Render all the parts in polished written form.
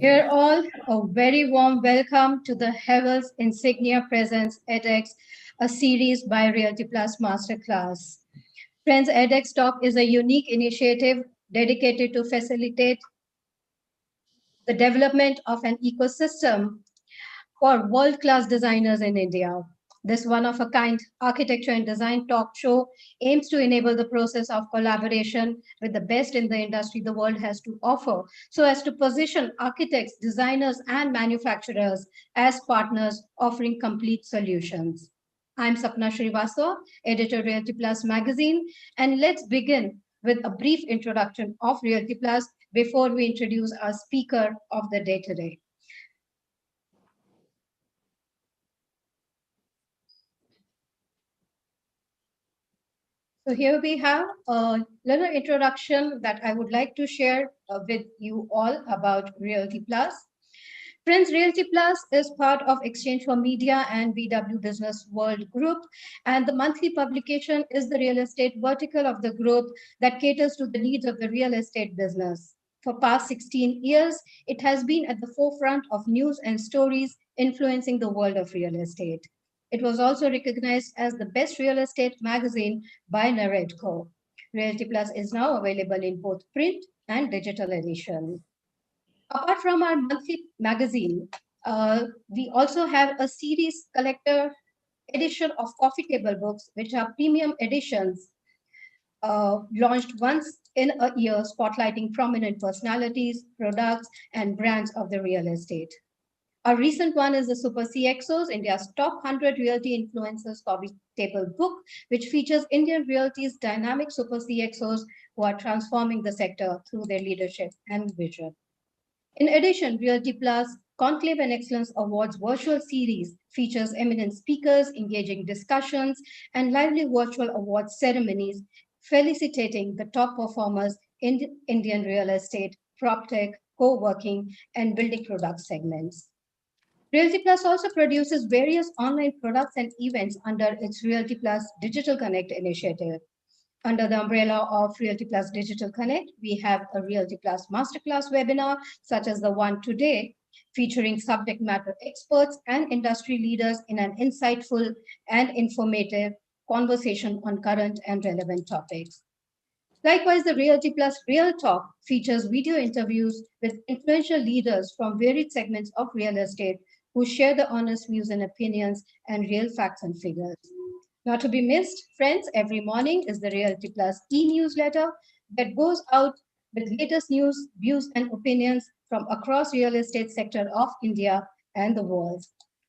Dear all, a very warm welcome to the Havells Insignia Presents ADEX, a series by Realty Masterclass. Friends, ADEX Talk is a unique initiative dedicated to facilitate the development of an ecosystem for world-class designers in India. This one-of-a-kind architecture and design talk show aims to enable the process of collaboration with the best in the industry the world has to offer, so as to position architects, designers, and manufacturers as partners offering complete solutions. I'm Sapna Srivastava, editor Realty Plus magazine, and let's begin with a brief introduction of Realty Plus before we introduce our speaker of the day today. So here we have a little introduction that I would like to share with you all about Realty Plus. Friends, Realty Plus is part of Exchange for Media and BW Business World Group, and the monthly publication is the real estate vertical of the group that caters to the needs of the real estate business. For past 16 years, it has been at the forefront of news and stories influencing the world of real estate. It was also recognized as the best real estate magazine by Narrateco. Realty Plus is now available in both print and digital edition. Apart from our monthly magazine, we also have a series collector edition of coffee table books, which are premium editions launched once in a year, spotlighting prominent personalities, products, and brands of the real estate. A recent one is the Super CXOs, India's top 100 realty influencers coffee table book, which features Indian realty's dynamic Super CXOs who are transforming the sector through their leadership and vision. In addition, Realty Plus Conclave and Excellence Awards virtual series features eminent speakers, engaging discussions, and lively virtual awards ceremonies felicitating the top performers in Indian real estate, PropTech, co-working, and building product segments. Realty Plus also produces various online products and events under its Realty Plus Digital Connect initiative. Under the umbrella of Realty Plus Digital Connect, we have a Realty Plus Masterclass webinar, such as the one today, featuring subject matter experts and industry leaders in an insightful and informative conversation on current and relevant topics. Likewise, the Realty Plus Real Talk features video interviews with influential leaders from varied segments of real estate who share the honest views and opinions and real facts and figures. Not to be missed, friends, every morning is the Realty Plus e-newsletter that goes out with latest news, views, and opinions from across real estate sector of India and the world.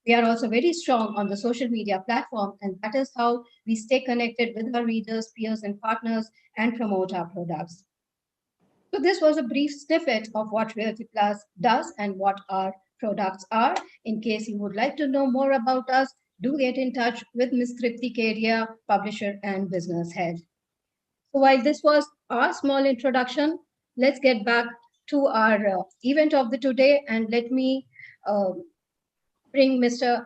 We are also very strong on the social media platform, and that is how we stay connected with our readers, peers, and partners and promote our products. So this was a brief snippet of what Realty Plus does and what our products are. In case you would like to know more about us, do get in touch with Ms. Tripti Kedia, publisher and business head. So while this was our small introduction, let's get back to our event of the today, and let me bring Mr.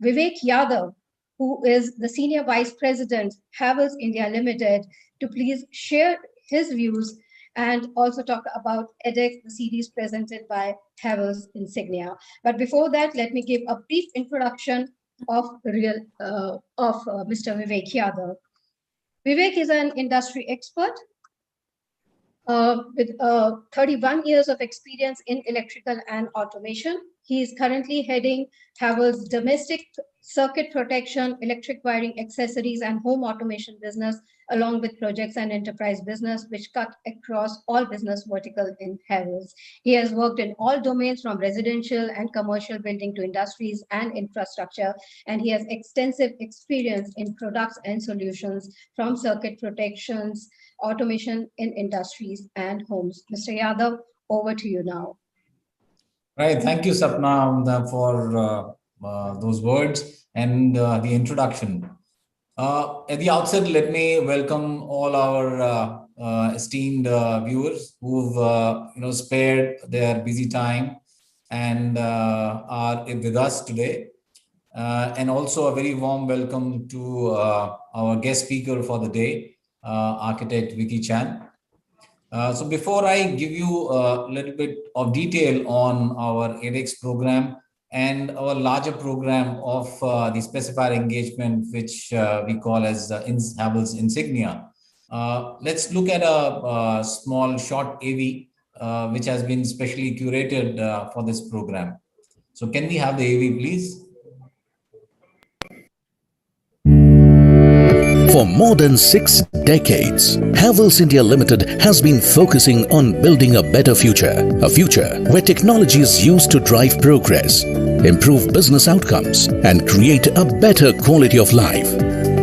Vivek Yadav, who is the Senior Vice President, Havells India Limited, to please share his views and also talk about ADEX, the series presented by Havells Insignia. But before that, let me give a brief introduction of Mr. Vivek Yadav. Vivek is an industry expert with 31 years of experience in electrical and automation. He is currently heading Havells' domestic circuit protection, electric wiring accessories, and home automation business, along with projects and enterprise business, which cut across all business verticals in Havells. He has worked in all domains from residential and commercial building to industries and infrastructure, and he has extensive experience in products and solutions from circuit protections, automation in industries and homes. Mr. Yadav, over to you now. Right. Thank you, Sapna, for those words and the introduction. At the outset, let me welcome all our esteemed viewers who've spared their busy time and are with us today. And also a very warm welcome to our guest speaker for the day, architect Wiki Chan. So before I give you a little bit of detail on our ADEX program and our larger program of the specified engagement, which we call as Havells Insignia, let's look at a small short AV, which has been specially curated for this program. So can we have the AV, please? For more than 6 decades, Havells India Limited has been focusing on building a better future. A future where technology is used to drive progress, improve business outcomes, and create a better quality of life.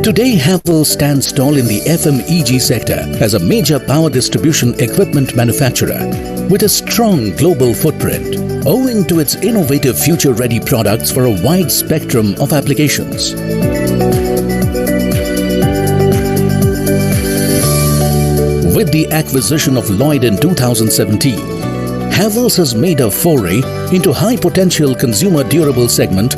Today, Havells stands tall in the FMEG sector as a major power distribution equipment manufacturer with a strong global footprint, owing to its innovative future-ready products for a wide spectrum of applications. With the acquisition of Lloyd in 2017, Havells has made a foray into high-potential consumer durable segment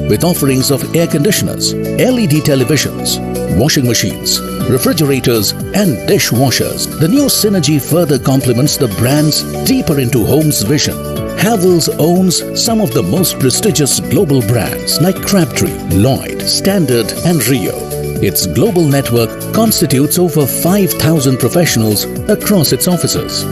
with offerings of air conditioners, LED televisions, washing machines, refrigerators and dishwashers. The new synergy further complements the brand's deeper into homes vision. Havells owns some of the most prestigious global brands like Crabtree, Lloyd, Standard and Rio. Its global network constitutes over 5,000 professionals across its offices.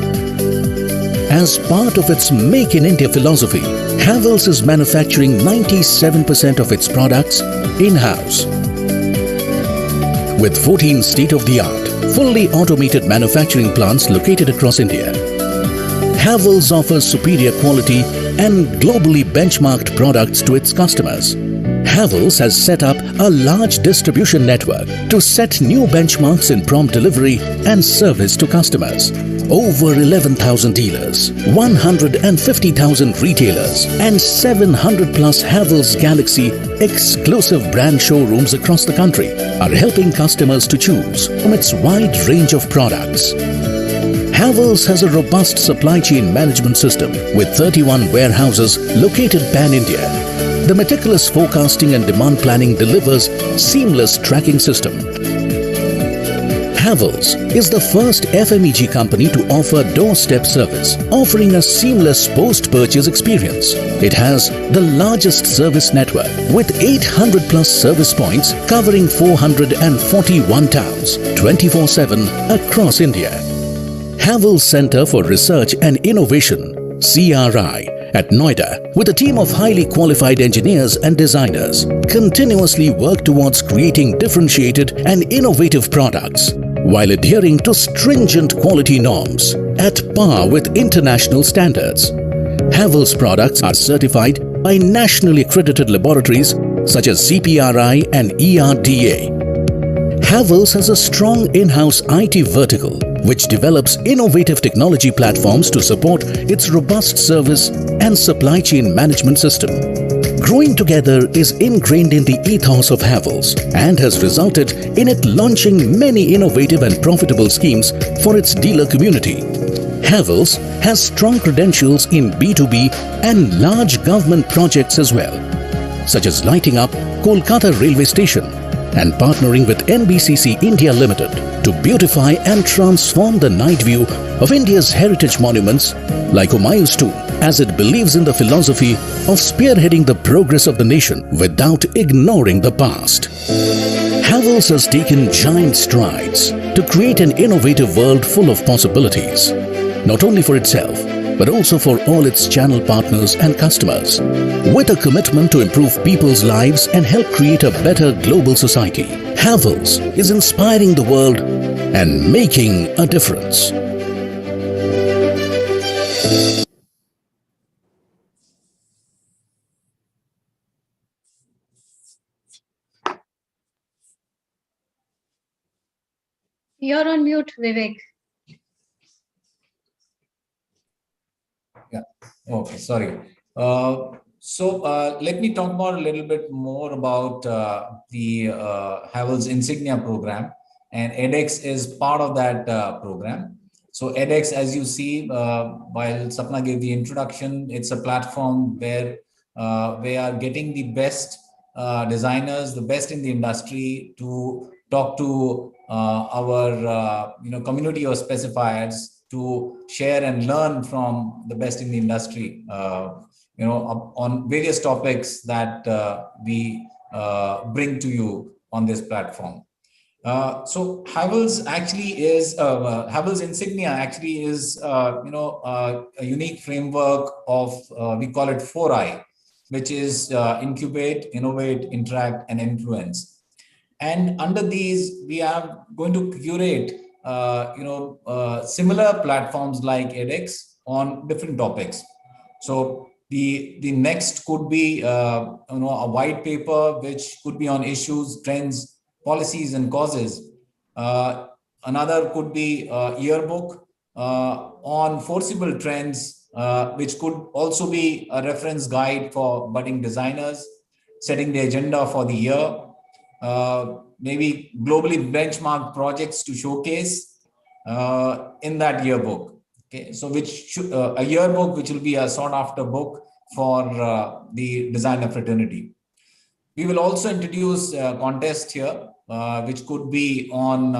As part of its Make in India philosophy, Havells is manufacturing 97% of its products in-house. With 14 state-of-the-art, fully automated manufacturing plants located across India, Havells offers superior quality and globally benchmarked products to its customers. Havells has set up a large distribution network to set new benchmarks in prompt delivery and service to customers. Over 11,000 dealers, 150,000 retailers and 700 plus Havells Galaxy exclusive brand showrooms across the country are helping customers to choose from its wide range of products. Havells has a robust supply chain management system with 31 warehouses located pan-India. The meticulous forecasting and demand planning delivers seamless tracking system. Havells is the first FMEG company to offer doorstep service, offering a seamless post-purchase experience. It has the largest service network with 800 plus service points covering 441 towns, 24/7 across India. Havells Center for Research and Innovation, CRI, at Noida, with a team of highly qualified engineers and designers, continuously work towards creating differentiated and innovative products while adhering to stringent quality norms at par with international standards. Havells products are certified by nationally accredited laboratories such as CPRI and ERDA. Havells has a strong in-house IT vertical which develops innovative technology platforms to support its robust service and supply chain management system. Growing together is ingrained in the ethos of Havells and has resulted in it launching many innovative and profitable schemes for its dealer community. Havells has strong credentials in B2B and large government projects as well, such as lighting up Kolkata railway station and partnering with NBCC India Limited to beautify and transform the night view of India's heritage monuments like Humayun's tomb, as it believes in the philosophy of spearheading the progress of the nation without ignoring the past. Havells has taken giant strides to create an innovative world full of possibilities, not only for itself, but also for all its channel partners and customers. With a commitment to improve people's lives and help create a better global society, Havells is inspiring the world and making a difference. You're on mute, Vivek. Yeah. Okay. Sorry. Let me talk about a little bit more about the Havells Insignia program, and ADEX is part of that program. So ADEX, as you see, while Sapna gave the introduction, it's a platform where we are getting the best designers, the best in the industry, to talk to our community of specifiers, to share and learn from the best in the industry, on various topics that we bring to you on this platform. So Havells actually is Havells Insignia actually is a unique framework of we call it 4I, which is incubate, innovate, interact, and influence. And under these, we are going to curate similar platforms like ADEX on different topics. So the next could be a white paper which could be on issues, trends, policies, and causes. Another could be a yearbook on forcible trends, which could also be a reference guide for budding designers, setting the agenda for the year. Maybe globally benchmarked projects to showcase in that yearbook. Okay, so a yearbook which will be a sought after book for the designer fraternity. We will also introduce a contest here, which could be on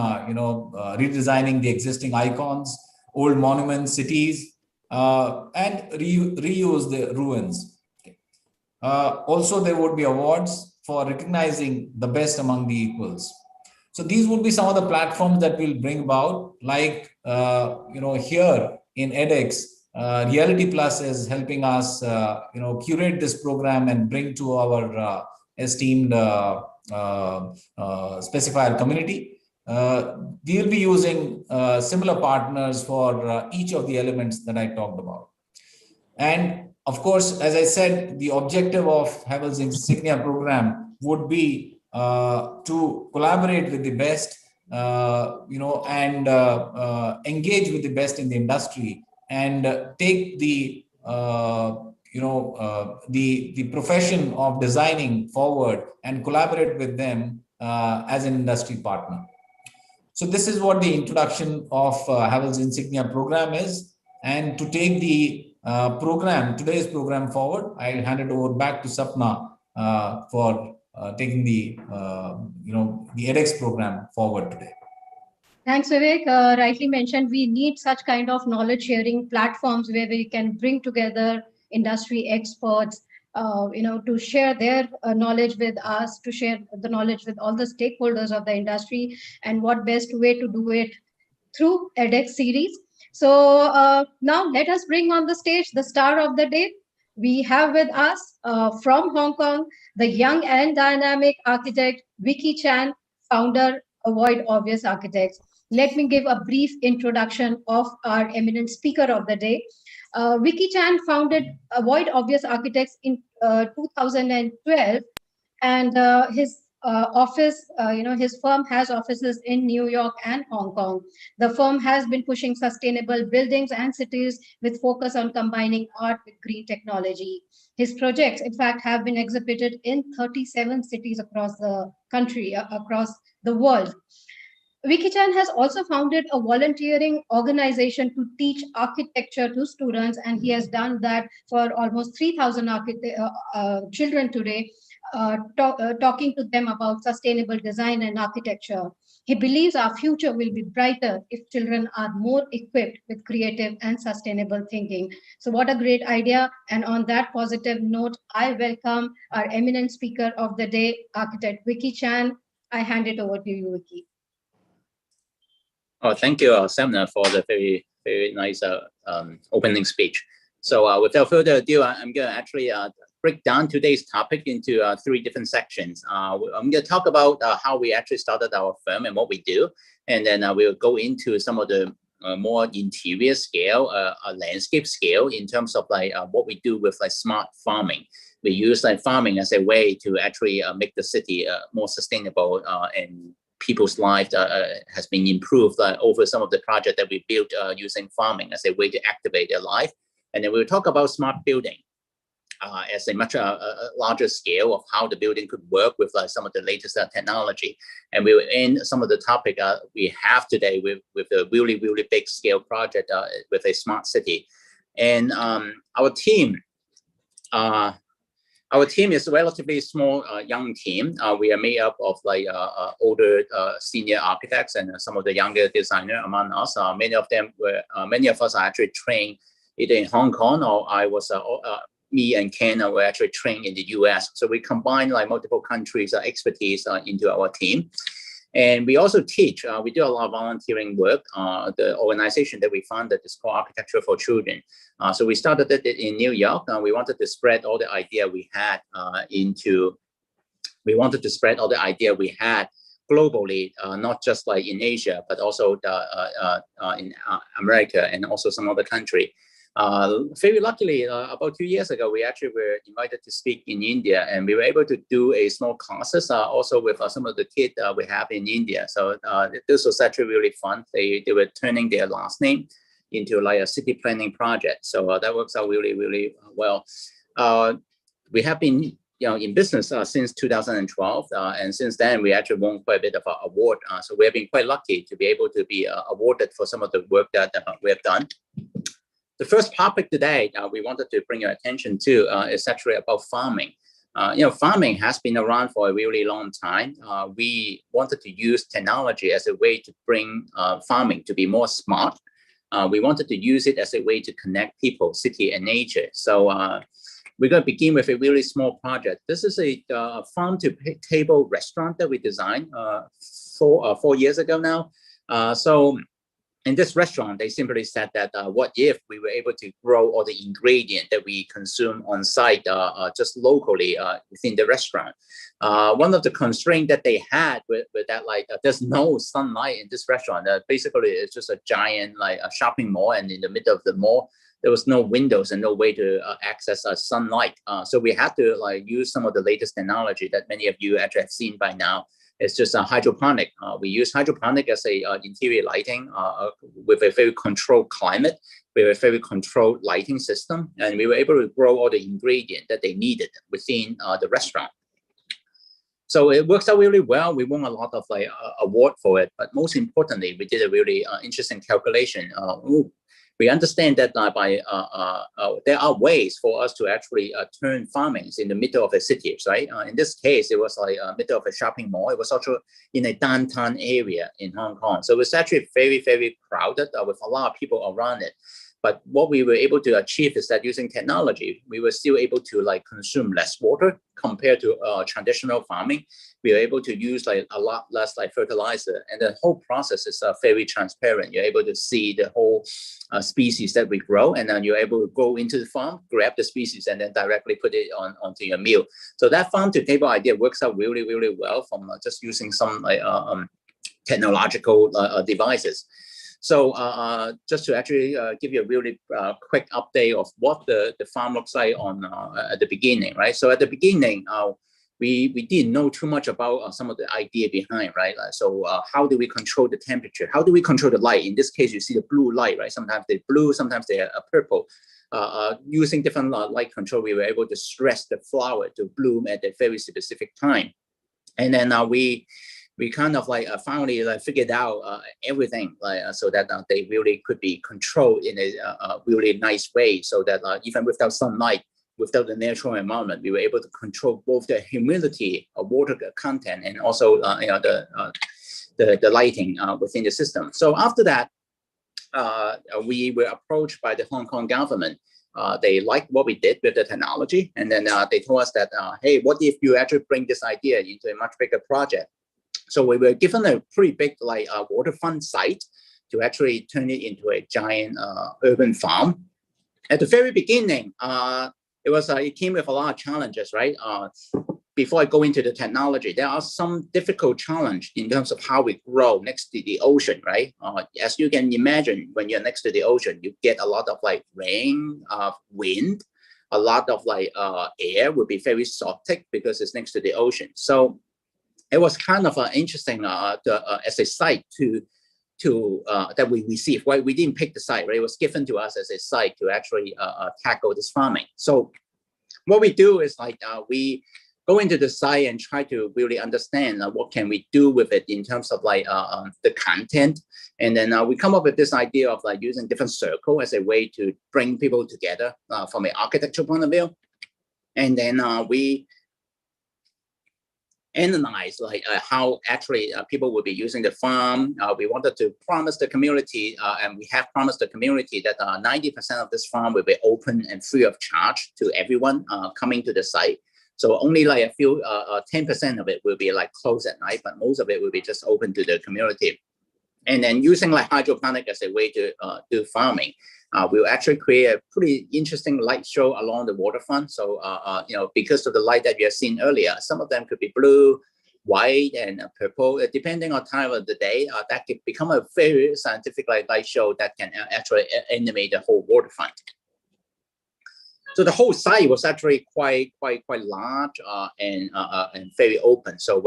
redesigning the existing icons, old monuments, cities, and reuse the ruins. Okay. Also, there would be awards for recognizing the best among the equals. So these would be some of the platforms that we'll bring about, like here in ADEX, Reality Plus is helping us curate this program and bring to our esteemed specifier community. We will be using similar partners for each of the elements that I talked about. And of course, as I said, the objective of Havells Insignia program would be to collaborate with the best, and engage with the best in the industry, and take the the profession of designing forward and collaborate with them as an industry partner. So this is what the introduction of Havells Insignia program is. And to take the today's program forward, I'll hand it over back to Sapna for taking the the ADEX program forward today. Thanks, Vivek. Rightly mentioned, we need such kind of knowledge sharing platforms where we can bring together industry experts, to share their knowledge with us, to share the knowledge with all the stakeholders of the industry, and what best way to do it through ADEX series. So now let us bring on the stage the star of the day. We have with us from Hong Kong, the young and dynamic architect, Wiki Chan, founder, Avoid Obvious Architects. Let me give a brief introduction of our eminent speaker of the day. Wiki Chan founded Avoid Obvious Architects in 2012, and his office, his firm has offices in New York and Hong Kong. The firm has been pushing sustainable buildings and cities with focus on combining art with green technology. His projects, in fact, have been exhibited in 37 cities across the country, across the world. Wiki Chan has also founded a volunteering organization to teach architecture to students, and he has done that for almost 3,000 children today, talking to them about sustainable design and architecture. He believes our future will be brighter if children are more equipped with creative and sustainable thinking. So what a great idea. And on that positive note, I welcome our eminent speaker of the day, architect Wiki Chan. I hand it over to you, Wiki. Oh, thank you, Samna, for the very very nice opening speech. So without further ado, I'm going to actually break down today's topic into 3 different sections. I'm going to talk about how we actually started our firm and what we do. And then we'll go into some of the more interior scale, landscape scale in terms of like what we do with like smart farming. We use like farming as a way to actually make the city more sustainable and people's lives has been improved over some of the projects that we built using farming as a way to activate their life. And then we'll talk about smart building as a much larger scale of how the building could work with some of the latest technology. And we will end some of the topic we have today with a really, really big scale project with a smart city. And our team is a relatively small, young team. We are made up of like older senior architects and some of the younger designers among us. Many of us are actually trained either in Hong Kong or me and Ken were actually trained in the US. So we combine like multiple countries' expertise into our team. And we also teach. We do a lot of volunteering work. The organization that we founded is called Architecture for Children. So we started it in New York. We wanted to spread all the idea we had globally, not just like in Asia, but also in America and also some other country. Very luckily, about 2 years ago, we actually were invited to speak in India, and we were able to do a small classes also with some of the kids we have in India. So this was actually really fun. They were turning their last name into like a city planning project. So that works out really, really well. We have been in business since 2012, and since then we actually won quite a bit of an award. So we have been quite lucky to be able to be awarded for some of the work that we have done. The first topic today we wanted to bring your attention to is actually about farming. Farming has been around for a really long time. We wanted to use technology as a way to bring farming to be more smart. We wanted to use it as a way to connect people, city, and nature. So we're going to begin with a really small project. This is a farm-to-table restaurant that we designed 4 years ago now. So in this restaurant, they simply said that what if we were able to grow all the ingredients that we consume on site just locally within the restaurant. One of the constraints that they had with that, like there's no sunlight in this restaurant. Basically, it's just a giant like a shopping mall, and in the middle of the mall, there was no windows and no way to access sunlight. So we had to like use some of the latest technology that many of you actually have seen by now. It's just a hydroponic. We use hydroponic as a interior lighting with a very controlled climate, with a very controlled lighting system, and we were able to grow all the ingredients that they needed within the restaurant. So it works out really well. We won a lot of like award for it, but most importantly, we did a really interesting calculation. We understand that there are ways for us to actually turn farmings in the middle of the cities, right? In this case, it was like middle of a shopping mall. It was also in a downtown area in Hong Kong. So it was actually very, very crowded with a lot of people around it. But what we were able to achieve is that using technology, we were still able to like consume less water compared to traditional farming. We were able to use like a lot less like fertilizer, and the whole process is very transparent. You're able to see the whole species that we grow, and then you're able to go into the farm, grab the species, and then directly put it onto your meal. So that farm to table idea works out really, really well from just using some like technological devices. So just to actually give you a really quick update of what the farm looks like at the beginning, right? So at the beginning, we didn't know too much about some of the idea behind, right? So how do we control the temperature? How do we control the light? In this case, you see the blue light, right? Sometimes they're blue, sometimes they're purple. Using different light control, we were able to stress the flower to bloom at a very specific time. And then we kind of like finally like figured out everything so that they really could be controlled in a really nice way, so that even without sunlight, without the natural environment, we were able to control both the humidity, water content, and also the lighting within the system. So after that, we were approached by the Hong Kong government. They liked what we did with the technology, and then they told us that, hey, what if you actually bring this idea into a much bigger project? So we were given a pretty big like waterfront site to actually turn it into a giant urban farm. At the very beginning, it came with a lot of challenges, right? Before I go into the technology, there are some difficult challenge in terms of how we grow next to the ocean, right? As you can imagine, when you're next to the ocean, you get a lot of like rain, wind, a lot of like air will be very exotic because it's next to the ocean. So it was kind of interesting as a site that we received. Right? We didn't pick the site, right? It was given to us as a site to actually tackle this farming. So what we do is like we go into the site and try to really understand what can we do with it in terms of like the content. And then we come up with this idea of like using different circle as a way to bring people together from an architectural point of view. And then we analyze like how actually people will be using the farm. We wanted to promise the community, and we have promised the community that 90% of this farm will be open and free of charge to everyone coming to the site. So only like a few, 10% of it will be like closed at night, but most of it will be just open to the community. And then using like hydroponic as a way to do farming, we'll actually create a pretty interesting light show along the waterfront. So, because of the light that you have seen earlier, some of them could be blue, white, and purple, depending on time of the day. That could become a very scientific light show that can actually animate the whole waterfront. So the whole site was actually quite large and very open. So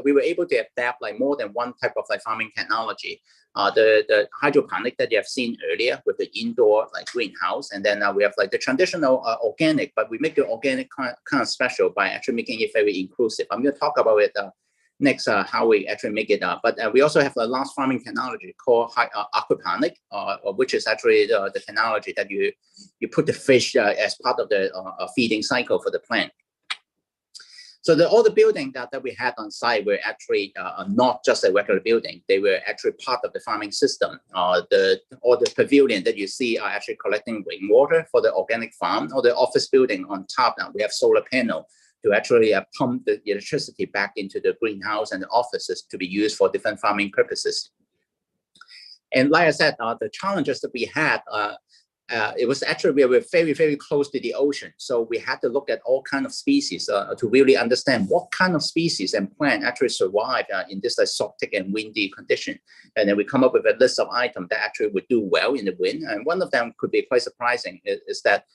we were able to adapt like more than one type of like farming technology. The hydroponic that you have seen earlier with the indoor like greenhouse, and then we have like the traditional organic, but we make the organic kind of special by actually making it very inclusive. I'm going to talk about it next, how we actually make it up. But we also have a large farming technology called aquaponic, which is actually the technology that you put the fish as part of the feeding cycle for the plant. So all the buildings that we had on site were actually not just a regular building. They were actually part of the farming system. All the pavilion that you see are actually collecting rainwater for the organic farm. Or the office building on top, now we have solar panel to actually pump the electricity back into the greenhouse and the offices to be used for different farming purposes. And like I said, the challenges that we had, it was actually we were very, very close to the ocean. So we had to look at all kinds of species to really understand what kind of species and plant actually survive in this exotic and windy condition. And then we come up with a list of items that actually would do well in the wind. And one of them could be quite surprising is that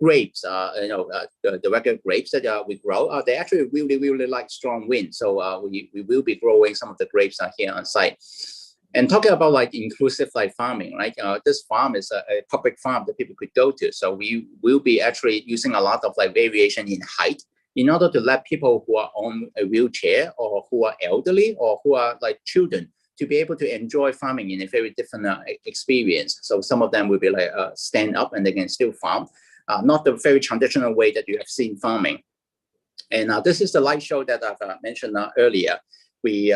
grapes, the regular grapes that we grow, they actually really like strong wind. So we will be growing some of the grapes here on site. And talking about like inclusive like farming, right? This farm is a public farm that people could go to. So we will be actually using a lot of like variation in height in order to let people who are on a wheelchair or who are elderly or who are like children to be able to enjoy farming in a very different experience. So some of them will be like stand up and they can still farm. Not the very traditional way that you have seen farming. And this is the light show that I've mentioned earlier. We,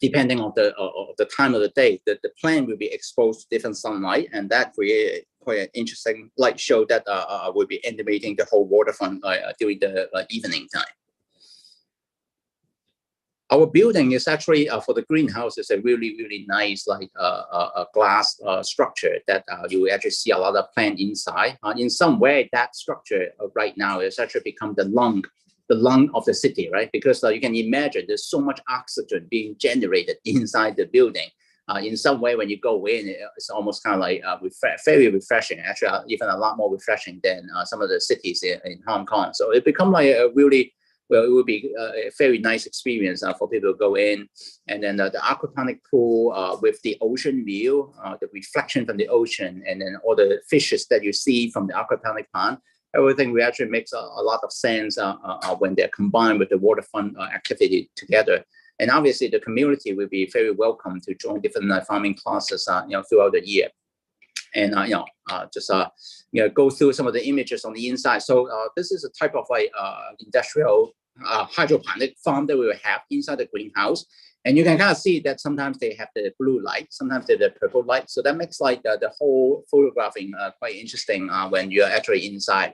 depending on the time of the day, the plant will be exposed to different sunlight, and that creates quite an interesting light show that will be animating the whole waterfront during the evening time. Our building is actually for the greenhouse is a really nice like glass structure that you will actually see a lot of plant inside. In some way, that structure right now has actually become the lung of the city, right? Because you can imagine there's so much oxygen being generated inside the building. In some way, when you go in, it's almost kind of like very refreshing. Actually, even a lot more refreshing than some of the cities in Hong Kong. So it becomes like a really it will be a very nice experience for people to go in. And then the aquaponic pool with the ocean view, the reflection from the ocean, and then all the fishes that you see from the aquaponic pond. Everything actually makes a lot of sense when they're combined with the waterfront activity together. And obviously, the community will be very welcome to join different farming classes, throughout the year. And just go through some of the images on the inside. So this is a type of like industrial hydroponic farm that we will have inside the greenhouse. And you can kind of see that sometimes they have the blue light, sometimes they have the purple light. So that makes like the whole photographing quite interesting when you're actually inside.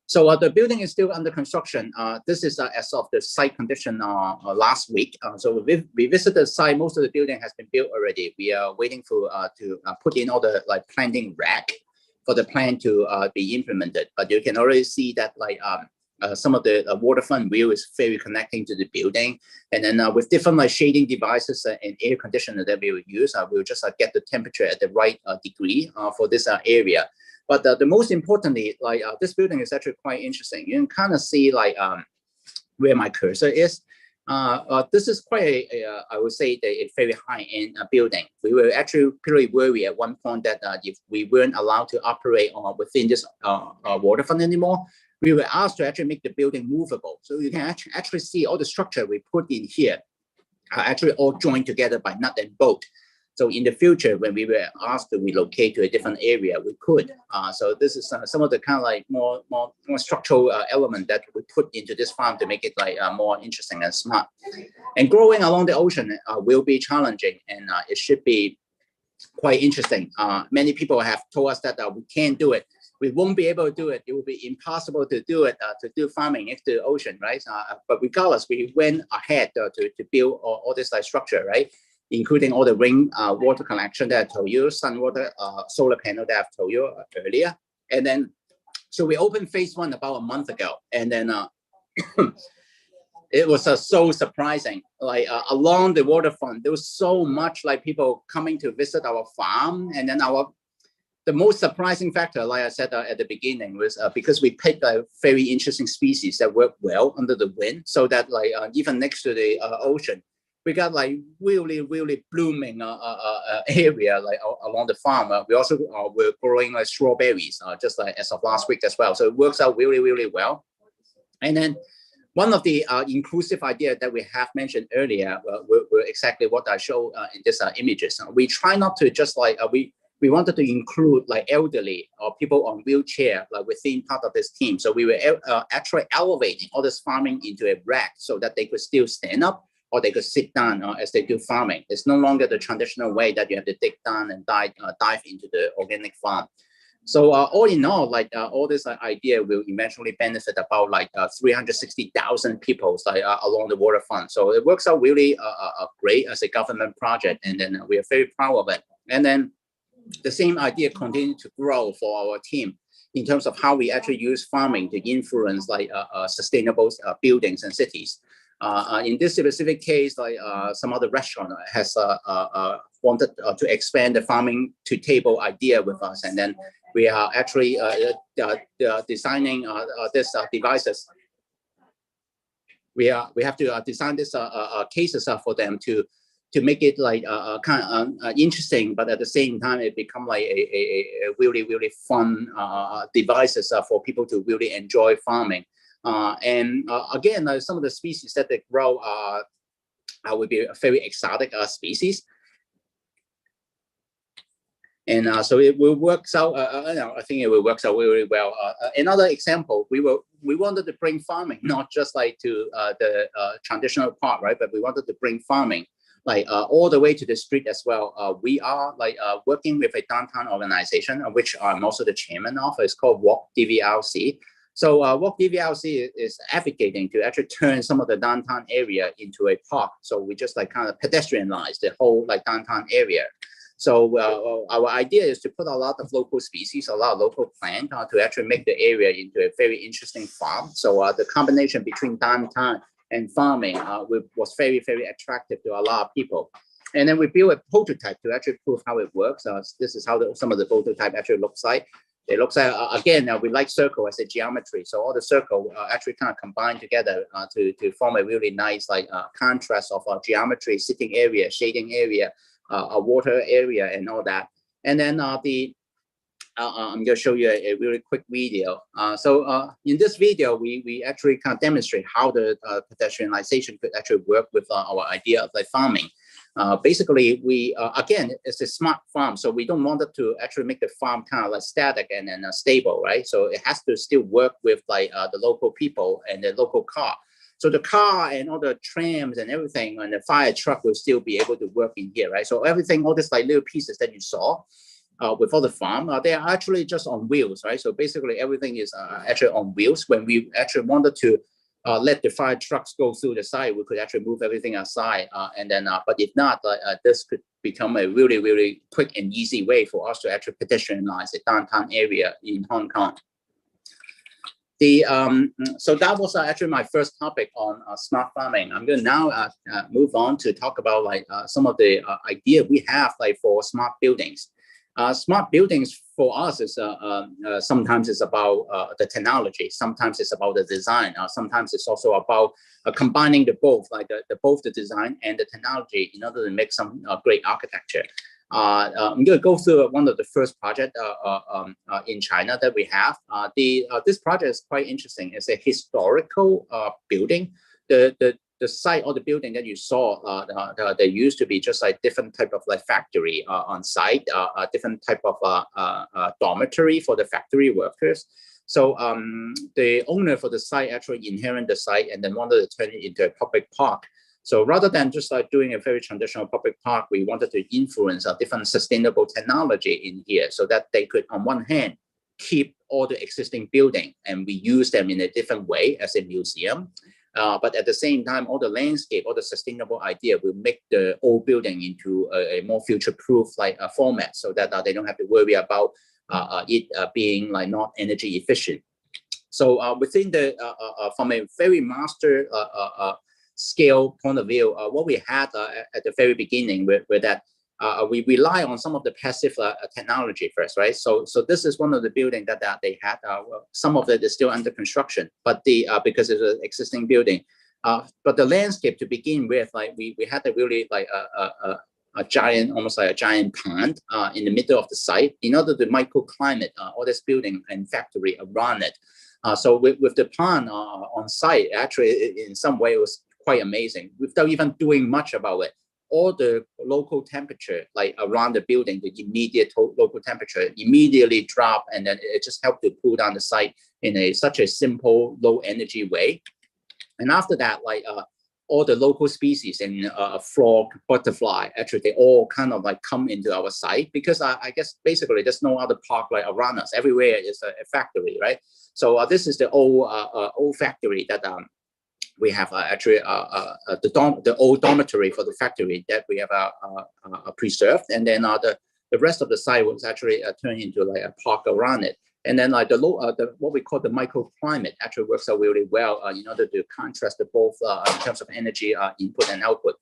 So the building is still under construction. This is as of the site condition last week. So we visited the site. Most of the building has been built already. We are waiting for to put in all the planting rack for the plan to be implemented. But you can already see that some of the waterfront view is very connecting to the building. And then with different shading devices and air conditioner that we will use, we'll just get the temperature at the right degree for this area. But the most importantly, this building is actually quite interesting. You can kind of see where my cursor is. This is quite I would say, a very high-end building. We were actually pretty worried at one point that if we weren't allowed to operate within this waterfront anymore, we were asked to actually make the building movable. So you can actually see all the structure we put in here are actually all joined together by nut and bolt. So in the future, when we were asked to relocate to a different area, we could. So this is some of the kind of more structural element that we put into this farm to make it more interesting and smart. And growing along the ocean will be challenging, and it should be quite interesting. Many people have told us that we can't do it. We won't be able to do it. It will be impossible to do it, to do farming next to the ocean, right? But regardless, we went ahead to build all this structure, right? Including all the rain water collection that I told you, sun water, solar panel that I've told you earlier. And then, so we opened phase 1 about a month ago. And then it was so surprising. Along the waterfront, there was so much people coming to visit our farm. And then the most surprising factor, like I said at the beginning, was because we picked a very interesting species that work well under the wind, so that even next to the ocean, we got really, really blooming area along the farm. We also were growing strawberries just as of last week as well. So it works out really, really well. And then one of the inclusive ideas that we have mentioned earlier were exactly what I show in these images. We try not to just we wanted to include elderly or people on wheelchair within part of this team. So we were actually elevating all this farming into a rack so that they could still stand up or they could sit down as they do farming. It's no longer the traditional way that you have to dig down and dive into the organic farm. So all in all, all this idea will eventually benefit about 360,000 people along the waterfront. So it works out really great as a government project, and then we are very proud of it. And then the same idea continues to grow for our team in terms of how we actually use farming to influence sustainable buildings and cities. In this specific case, some other restaurant has wanted to expand the farming to table idea with us, and then we are actually designing this devices. We have to design this cases for them to make it kind of interesting, but at the same time it become a really, really fun devices for people to really enjoy farming. And again, some of the species that they grow will be a very exotic species. And so it will work out. I think it will work out really well. Another example, we wanted to bring farming not just to the traditional part, right? But we wanted to bring farming all the way to the street as well. We are working with a downtown organization, which I'm also the chairman of. It's called Walk DVLC. So Walk DVLC is advocating to actually turn some of the downtown area into a park. So we just kind of pedestrianize the whole downtown area. So our idea is to put a lot of local species, a lot of local plant to actually make the area into a very interesting farm. So the combination between downtown and farming was very, very attractive to a lot of people. And then we built a prototype to actually prove how it works. This is how some of the prototype actually looks like. It looks like, again, we like circle as a geometry. So all the circle actually kind of combine together to form a really nice contrast of geometry, sitting area, shading area, a water area, and all that. And then I'm going to show you a really quick video. So in this video, we actually kind of demonstrate how the pedestrianization could actually work with our idea of farming. Basically, we again, it's a smart farm, so we don't want it to actually make the farm kind of static and then stable, right? So it has to still work with the local people and the local car. So the car and all the trams and everything and the fire truck will still be able to work in here, right? So everything, all this little pieces that you saw, with all the farm, they are actually just on wheels, right? So basically everything is actually on wheels. When we actually wanted to let the fire trucks go through the site, we could actually move everything aside. And then, but if not, this could become a really, really quick and easy way for us to actually pedestrianize the downtown area in Hong Kong. So that was actually my first topic on smart farming. I'm going to now move on to talk about like some of the idea we have like for smart buildings. Smart buildings for us is sometimes it's about the technology, sometimes it's about the design, sometimes it's also about combining the both, like both the design and the technology in order to make some great architecture. I'm going to go through one of the first projects in China that we have. This project is quite interesting. It's a historical building. The site or the building that you saw, there used to be just like different type of like factory on site, different type of dormitory for the factory workers. So the owner for the site actually inherited the site and then wanted to turn it into a public park. So rather than just like doing a very traditional public park, we wanted to influence a different sustainable technology in here so that they could, on one hand, keep all the existing building and we use them in a different way as a museum. But at the same time, all the landscape, all the sustainable idea will make the old building into a more future-proof like format so that they don't have to worry about it being like not energy efficient. So within the, from a very master scale point of view, what we had at the very beginning were that we rely on some of the passive technology first, right? So this is one of the buildings that they had. Some of it is still under construction, but because it's an existing building. But the landscape to begin with, like we had a really like a giant, almost like a giant pond in the middle of the site in order to microclimate all this building and factory around it. So with the pond on site, actually in some way it was quite amazing without even doing much about it. All the local temperature, like around the building, the immediate local temperature immediately drop, and then it just helped to cool down the site in such a simple, low energy way. And after that, like all the local species and frog, butterfly, actually they all kind of like come into our site because I guess basically there's no other park like around us. Everywhere is a factory, right? So this is the old factory that we have actually the old dormitory for the factory that we have preserved, and then the rest of the site was actually turned into like a park around it. And then like the what we call the microclimate actually works out really well in order to contrast the both in terms of energy input and output.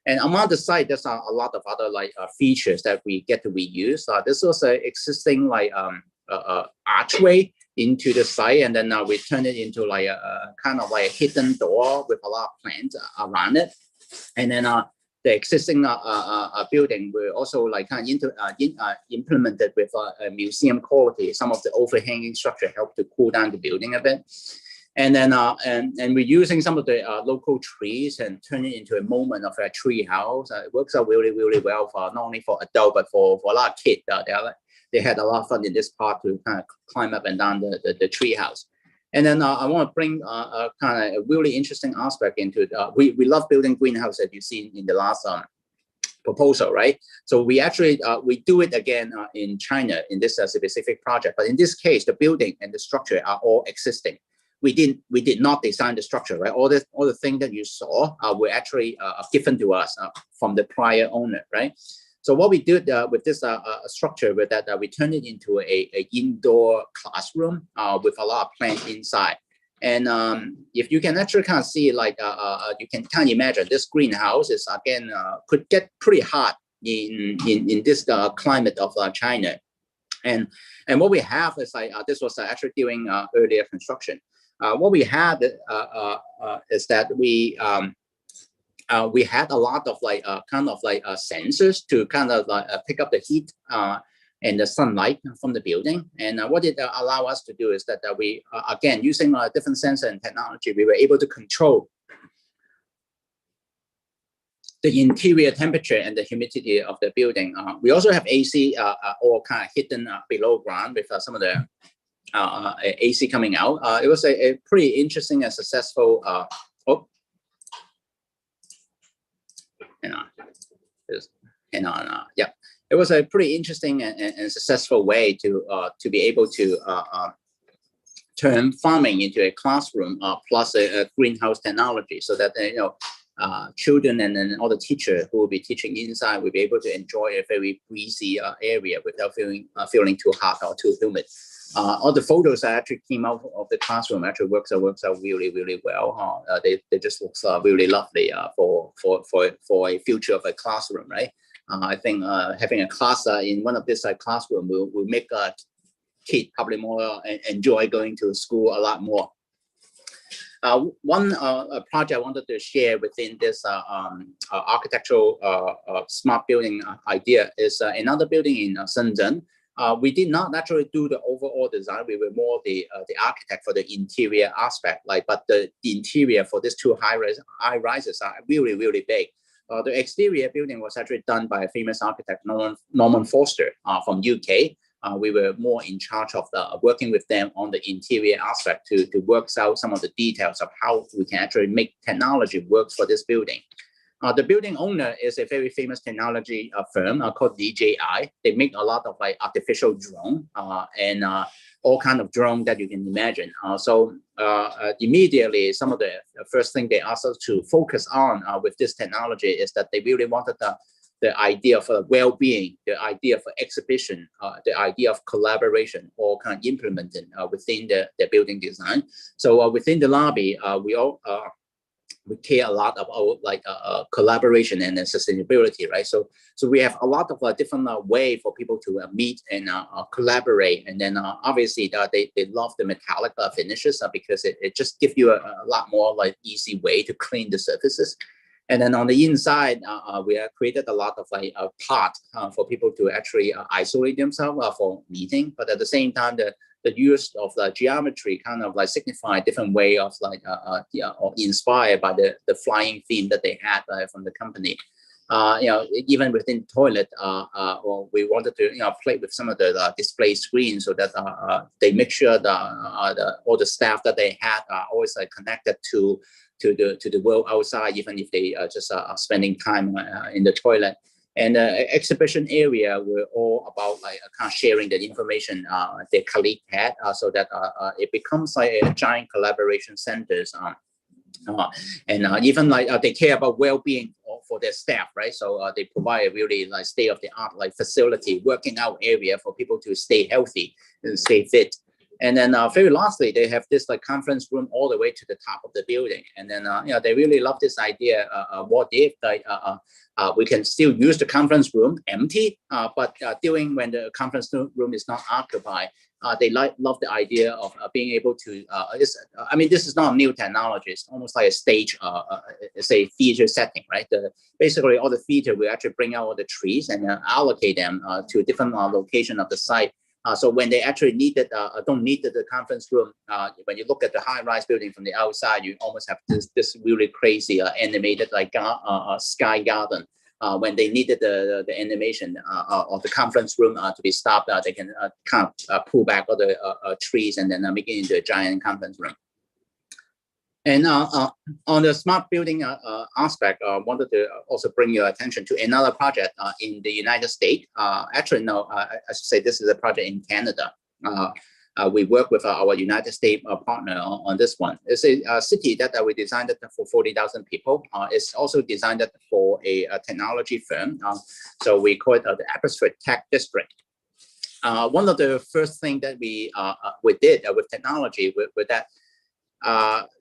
And among the site, there's a lot of other like features that we get to reuse. This was an existing like archway into the site, and then we turn it into like a kind of like a hidden door with a lot of plants around it. And then the existing building will also like kind of implemented with a museum quality. Some of the overhanging structure help to cool down the building a bit. And then and we're using some of the local trees and turn it into a moment of a tree house. It works out really, really well for not only for adult but for a lot of kids. They had a lot of fun in this park to kind of climb up and down the tree house. And then I want to bring kind of a really interesting aspect into it. We love building greenhouse that you've seen in the last proposal, right? So we actually, we do it again in China in this specific project. But in this case, the building and the structure are all existing. We did not design the structure, right? All the things that you saw were actually given to us from the prior owner, right? So what we did with this structure was that we turned it into a indoor classroom with a lot of plants inside. And if you can actually kind of see, like you can kind of imagine this greenhouse is again could get pretty hot in this climate of China. And what we have is like this was actually during earlier construction. What we had is that we had a lot of like kind of like sensors to kind of pick up the heat and the sunlight from the building. And what it allow us to do is that we again using different sensor and technology, we were able to control the interior temperature and the humidity of the building. We also have AC all kind of hidden below ground with some of the AC coming out. It was a pretty interesting and successful. Yeah. it was a pretty interesting and successful way to be able to turn farming into a classroom plus a greenhouse technology, so that children and then all the teachers who will be teaching inside will be able to enjoy a very breezy area without feeling too hot or too humid. All the photos that actually came out of the classroom actually works out really, really well. They just looks really lovely for a future of a classroom, right? I think having a class in one of this classroom will make kids probably more enjoy going to school a lot more. One project I wanted to share within this architectural smart building idea is another building in Shenzhen. We did not actually do the overall design. We were more the architect for the interior aspect. But the interior for these two high rises are really, really big. The exterior building was actually done by a famous architect, Norman Foster from UK. We were more in charge of working with them on the interior aspect to work out some of the details of how we can actually make technology work for this building. The building owner is a very famous technology firm called DJI. They make a lot of artificial drone and all kind of drone that you can imagine. So immediately, some of the first thing they asked us to focus on with this technology is that they really wanted the idea of well-being, the idea of exhibition, the idea of collaboration, all kind of implemented within the building design. So within the lobby, we care a lot about collaboration and sustainability, right? So we have a lot of different way for people to meet and collaborate. And then obviously they love the metallic finishes because it just gives you a lot more easy way to clean the surfaces. And then on the inside, we have created a lot of part for people to actually isolate themselves for meeting. But at the same time, the use of the geometry kind of signify a different way of or inspired by the flying theme that they had from the company. Even within the toilet, we wanted to play with some of the display screens so that they make sure all the staff that they had are always connected to the world outside, even if they just are spending time in the toilet. And the exhibition area were all about kind of sharing the information their colleague had, so that it becomes a giant collaboration centers. And even they care about well-being for their staff, right? So they provide a really state-of-the-art facility, working out area for people to stay healthy and stay fit. And then very lastly, they have this conference room all the way to the top of the building. And then they really love this idea. What if we can still use the conference room empty, but during when the conference room is not occupied, they love the idea of being able to. This is not a new technology. It's almost like a stage, say theater setting, right? Basically, all the theater will actually bring out all the trees and allocate them to a different location of the site. So when they actually don't need the conference room, when you look at the high-rise building from the outside, you almost have this really crazy animated sky garden. When they needed the animation of the conference room to be stopped, they can kind of pull back all the trees and then make it into a giant conference room. And on the smart building aspect, I wanted to also bring your attention to another project in the United States. Actually, no, I should say this is a project in Canada. We work with our United States partner on this one. It's a city that we designed it for 40,000 people. It's also designed for a technology firm. So we call it the Atmospheric Tech District. One of the first things that we did with technology with that,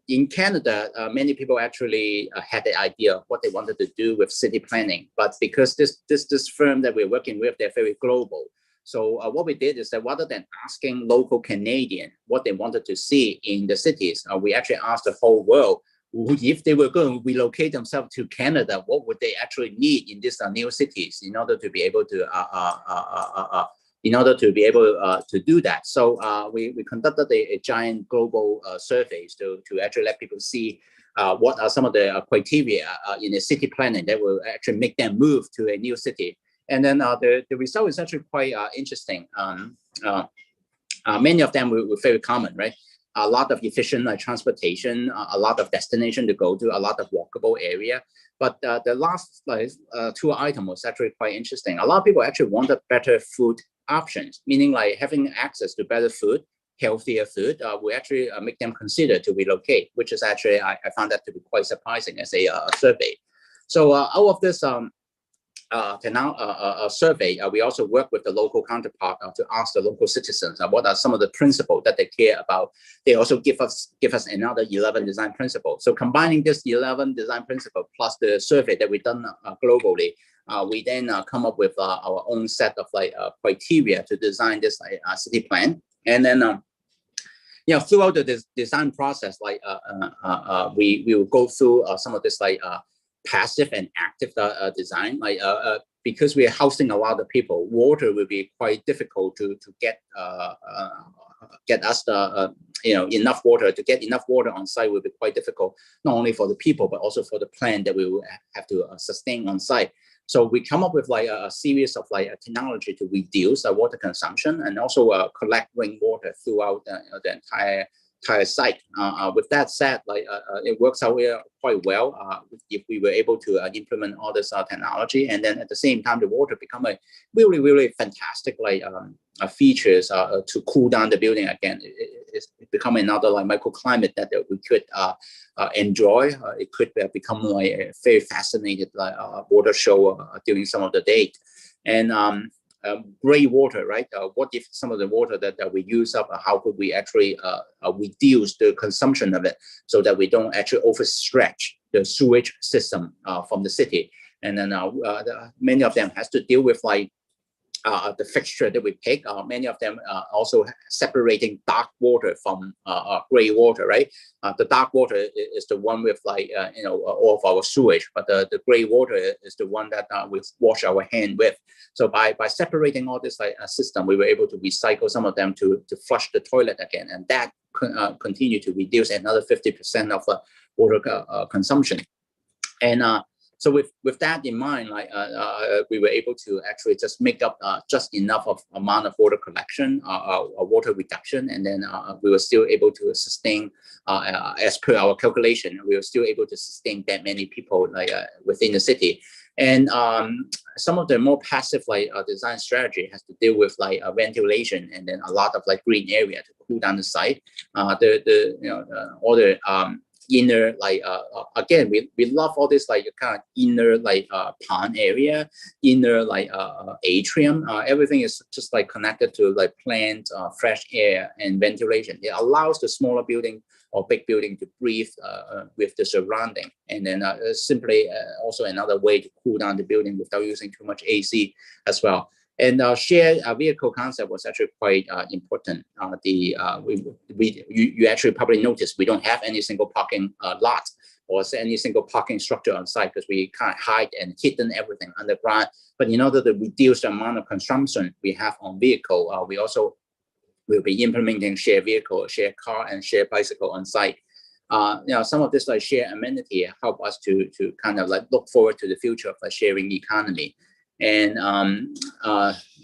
in Canada, many people actually had the idea of what they wanted to do with city planning. But because this firm that we're working with, they're very global. So what we did is that rather than asking local Canadian what they wanted to see in the cities, we actually asked the whole world, if they were going to relocate themselves to Canada, what would they actually need in these new cities in order to be able to to do that. So we conducted a giant global surveys to actually let people see what are some of the criteria in the city planning that will actually make them move to a new city. And then the result is actually quite interesting. Many of them were very common, right? a lot of efficient transportation, a lot of destination to go to, a lot of walkable area. But the last two items was actually quite interesting. A lot of people actually wanted better food options, meaning like having access to better food, healthier food, will actually make them consider to relocate, which is actually, I found that to be quite surprising as a survey. So out of this survey, we also work with the local counterpart to ask the local citizens what are some of the principles that they care about. They also give us another 11 design principles. So combining this 11 design principles plus the survey that we've done globally, we then come up with our own set of criteria to design this city plan. And then throughout the design process, we will go through some of this passive and active design. Because we are housing a lot of people, water will be quite difficult to get us enough water. To get enough water on site will be quite difficult, not only for the people but also for the plant that we will have to sustain on site. So we come up with a series of technology to reduce water consumption and also collect rainwater throughout the entire site. With that said, it works out quite well if we were able to implement all this technology, and then at the same time the water become a really fantastic features to cool down the building again. It's become another microclimate that we could enjoy. It could become a very fascinating water show during some of the day. And gray water, right? What if some of the water that we use up, how could we actually reduce the consumption of it so that we don't actually overstretch the sewage system from the city? And then many of them has to deal with the fixture that we pick. Many of them also separating dark water from gray water, right? The dark water is the one with all of our sewage, but the gray water is the one that we wash our hand with. So by separating all this system, we were able to recycle some of them to flush the toilet again, and that continue to reduce another 50% of water consumption. And so with that in mind, we were able to actually just make up just enough of amount of water collection, water reduction, and then we were still able to sustain, as per our calculation, we were still able to sustain that many people within the city. And some of the more passive design strategy has to deal with ventilation and then a lot of green area to cool down the site. All the inner again, we love all this kind of inner pond area, inner atrium. Everything is just connected to plant, fresh air and ventilation. It allows the smaller building or big building to breathe with the surrounding, and then simply also another way to cool down the building without using too much AC as well. And shared vehicle concept was actually quite important. You actually probably noticed we don't have any single parking lot or any single parking structure on site because we can't hide and hidden everything underground. But in order to reduce the amount of consumption we have on vehicle, we also will be implementing shared vehicle, shared car, and shared bicycle on site. Some of this shared amenity help us to kind of look forward to the future of a sharing economy. And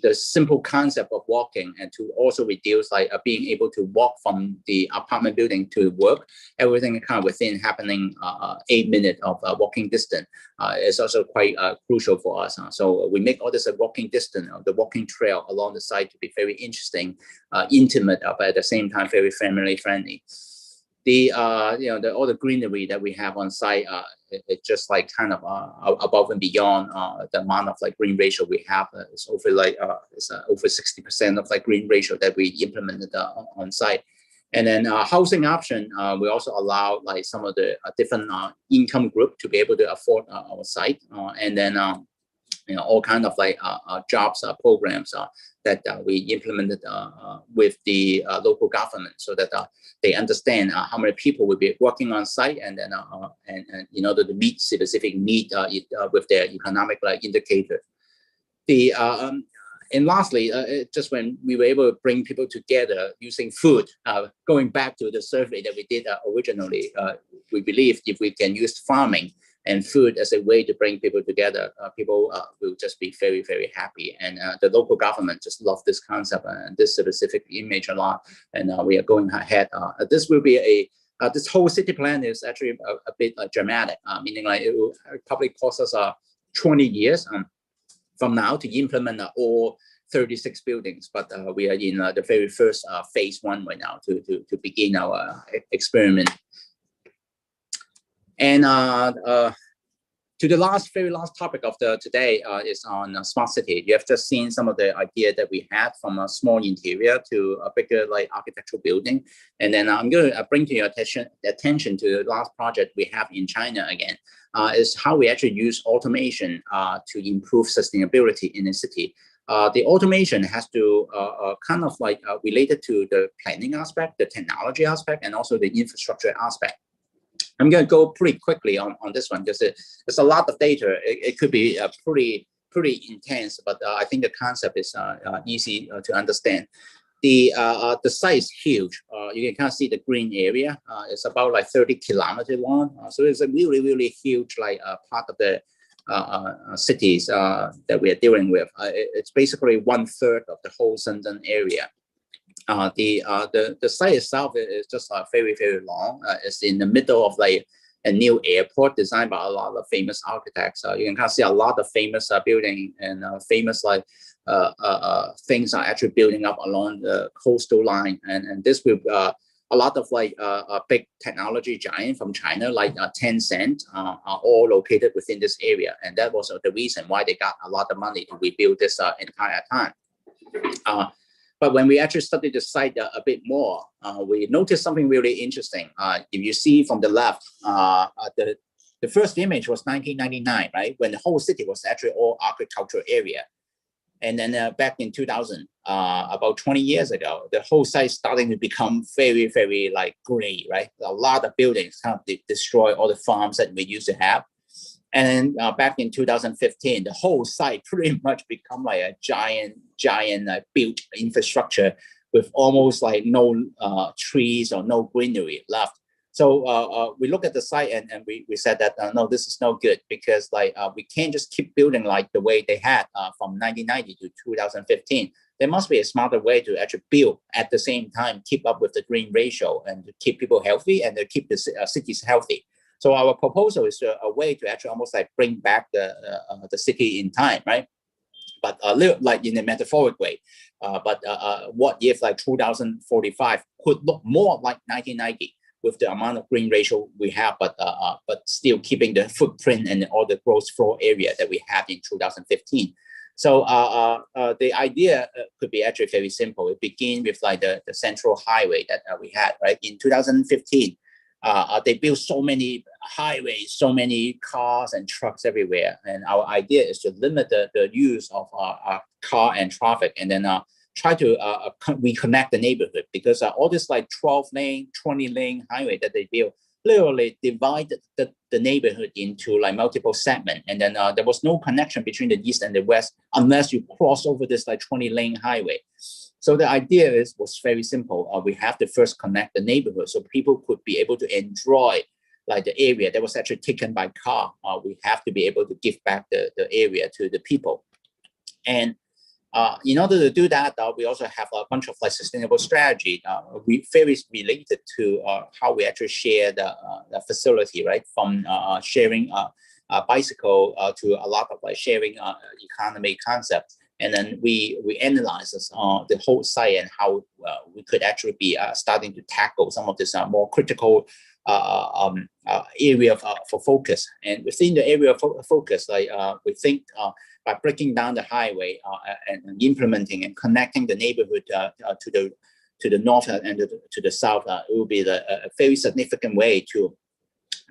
the simple concept of walking, and to also reduce being able to walk from the apartment building to work, everything kind of within happening 8 minutes of walking distance is also quite crucial for us. So we make all this walking distance, the walking trail along the site to be very interesting, intimate, but at the same time very family friendly. All the greenery that we have on site, it's just kind of above and beyond the amount of green ratio we have. It's over over 60% of green ratio that we implemented on site. And then housing option, we also allow some of the different income group to be able to afford our site, and then all kind of jobs programs that we implemented with the local government, so that they understand how many people will be working on site, and then and in order to meet specific need with their economic indicator. And lastly, just when we were able to bring people together using food, going back to the survey that we did originally, we believe if we can use farming and food as a way to bring people together, people will just be very, very happy. And the local government just love this concept and this specific image a lot. And we are going ahead. This will be this whole city plan is actually a bit dramatic, meaning like it will probably cost us 20 years from now to implement all 36 buildings. But we are in the very first phase 1 right now to begin our experiment. And to the very last topic of today is on smart city. You have just seen some of the idea that we had, from a small interior to a bigger like architectural building. And then I'm going to bring to your attention to the last project we have in China again, is how we actually use automation to improve sustainability in the city. The automation has to kind of like related to the planning aspect, the technology aspect, and also the infrastructure aspect. I'm going to go pretty quickly on this one because there's a lot of data. It could be pretty intense, but I think the concept is easy to understand. The site is huge. You can kind of see the green area. It's about like 30 kilometers long. So it's a really, really huge like part of the cities that we are dealing with. It's basically 1/3 of the whole Shenzhen area. The site itself is just very, very long. It's in the middle of like a new airport designed by a lot of famous architects. You can kind of see a lot of famous building and famous like things are actually building up along the coastal line. And this will a lot of like a big technology giant from China, like Tencent, are all located within this area. And that was the reason why they got a lot of money to rebuild this entire time. But when we actually studied the site a bit more, we noticed something really interesting. If you see from the left, the first image was 1999, right? When the whole city was actually all agricultural area. And then back in 2000, about 20 years ago, the whole site starting to become very, very like gray, right? A lot of buildings kind of destroy all the farms that we used to have. And then back in 2015, the whole site pretty much become like a giant built infrastructure with almost like no trees or no greenery left. So we look at the site and we said that, no, this is no good, because like we can't just keep building like the way they had from 1990 to 2015. There must be a smarter way to actually build at the same time, keep up with the green ratio and to keep people healthy and to keep the cities healthy. So our proposal is a way to actually almost like bring back the city in time, right? But a little like in a metaphoric way. But what if like 2045 could look more like 1990 with the amount of green ratio we have, but still keeping the footprint and all the gross floor area that we had in 2015. So the idea could be actually very simple. It begins with like the central highway that we had, right? In 2015, they built so many highways, so many cars and trucks everywhere. And our idea is to limit the use of car and traffic, and then try to reconnect the neighborhood, because all this like 12-lane, 20-lane highway that they built literally divided the neighborhood into like multiple segments. And then there was no connection between the east and the west unless you cross over this like 20-lane highway. So the idea was very simple. We have to first connect the neighborhood so people could be able to enjoy like the area that was actually taken by car. We have to be able to give back the area to the people. And in order to do that, we also have a bunch of like sustainable strategy. We very related to how we actually share the facility, right? From sharing a bicycle to a lot of like sharing economy concepts. And then we analyze the whole site and how we could actually be starting to tackle some of this more critical area for focus. And within the area of focus, like we think by breaking down the highway and implementing and connecting the neighborhood to the north and to the south, it will be a very significant way to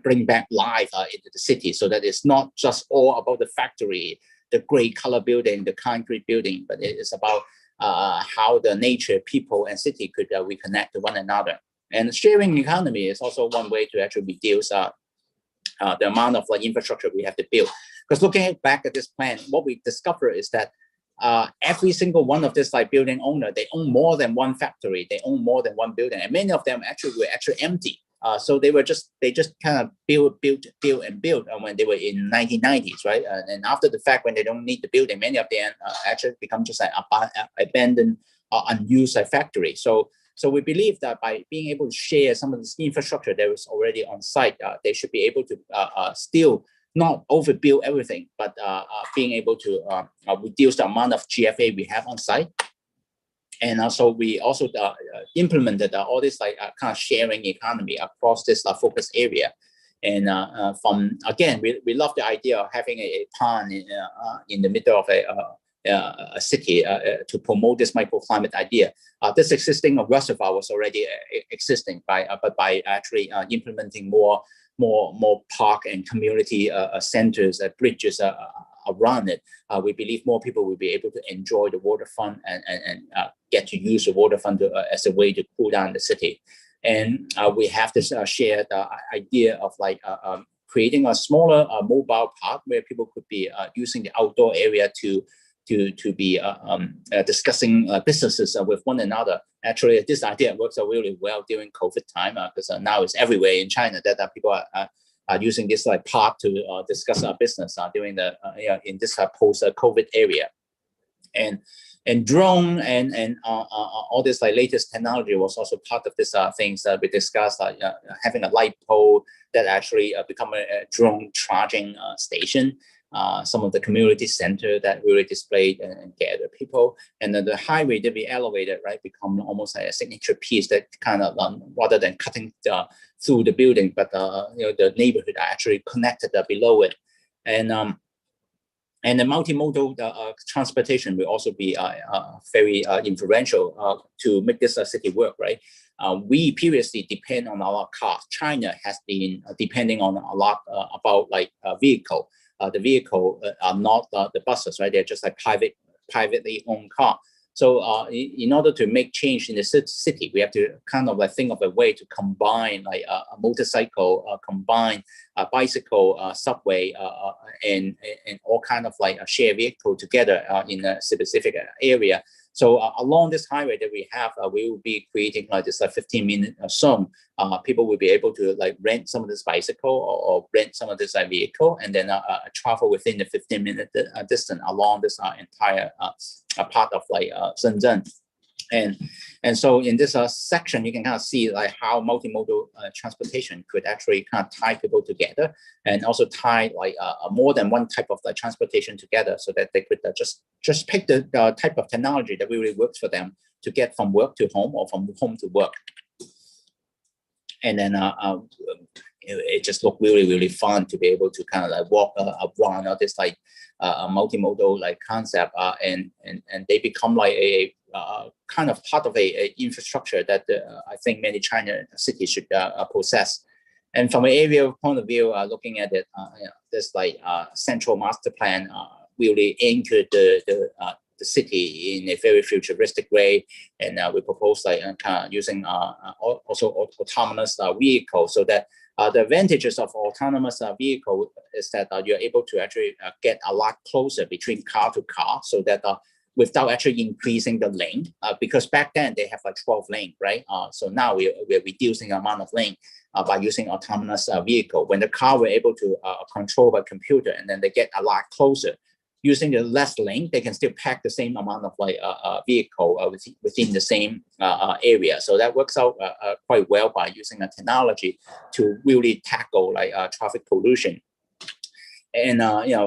bring back life into the city, so that it's not just all about the factory, the gray color building, the concrete building, but it is about how the nature, people, and city could reconnect to one another. And sharing economy is also one way to actually reduce the amount of like infrastructure we have to build. Because looking back at this plan, what we discover is that every single one of this like building owner, they own more than one factory, they own more than one building, and many of them were actually empty. So they just kind of build and build when they were in 1990s, right? And after the fact, when they don't need the building, many of them actually become just like abandoned, unused factory. So we believe that by being able to share some of this infrastructure that was already on site, they should be able to still not overbuild everything, but being able to reduce the amount of GFA we have on site. And also, we also implemented all this kind of sharing economy across this focus area. And again, we love the idea of having a pond in the middle of a city to promote this microclimate idea. This existing reservoir was already existing, but by actually implementing more park and community centers, bridges around it, we believe more people will be able to enjoy the waterfront and get to use the waterfront as a way to cool down the city. And we have this shared idea of creating a smaller mobile park where people could be using the outdoor area to be discussing businesses with one another. Actually, this idea works really well during COVID time because now it's everywhere in China that people are using this park to discuss business during the in this post-COVID area. And drone and all this latest technology was also part of this things that we discussed, having a light pole that actually become a drone charging station. Some of the community center that really displayed and gather people, and then the highway that we elevated, right, become almost like a signature piece that kind of rather than cutting through the building, but the neighborhood are actually connected below it, and the multimodal transportation will also be very influential to make this city work, right? We previously depend on our cars. China has been depending on a lot about vehicle. The vehicle are not the buses, right? They're just privately owned car. So in order to make change in the city, we have to kind of think of a way to combine a motorcycle, combine a bicycle, subway, and all kind of a shared vehicle together in a specific area. So along this highway that we have, we will be creating this 15-minute zone. People will be able to rent some of this bicycle or rent some of this vehicle, and then travel within the 15-minute distance along this entire part of Shenzhen. And so in this section, you can kind of see how multimodal transportation could actually kind of tie people together, and also tie more than one type of transportation together, so that they could just pick the type of technology that really works for them to get from work to home or from home to work. And then it just looked really fun to be able to kind of walk around this multimodal concept, and they become a kind of part of a infrastructure that I think many China cities should possess. And from an area point of view, looking at it, this central master plan really anchored the city in a very futuristic way, and we propose kind of using also autonomous vehicles, so that the advantages of autonomous vehicle is that you're able to actually get a lot closer between car to car, so that without actually increasing the lane, because back then they have 12 lane, right? So now we're reducing the amount of lane by using autonomous vehicle. When the car were able to control by computer, and then they get a lot closer. Using the less lane, they can still pack the same amount of vehicle within the same area. So that works out quite well by using a technology to really tackle traffic pollution. And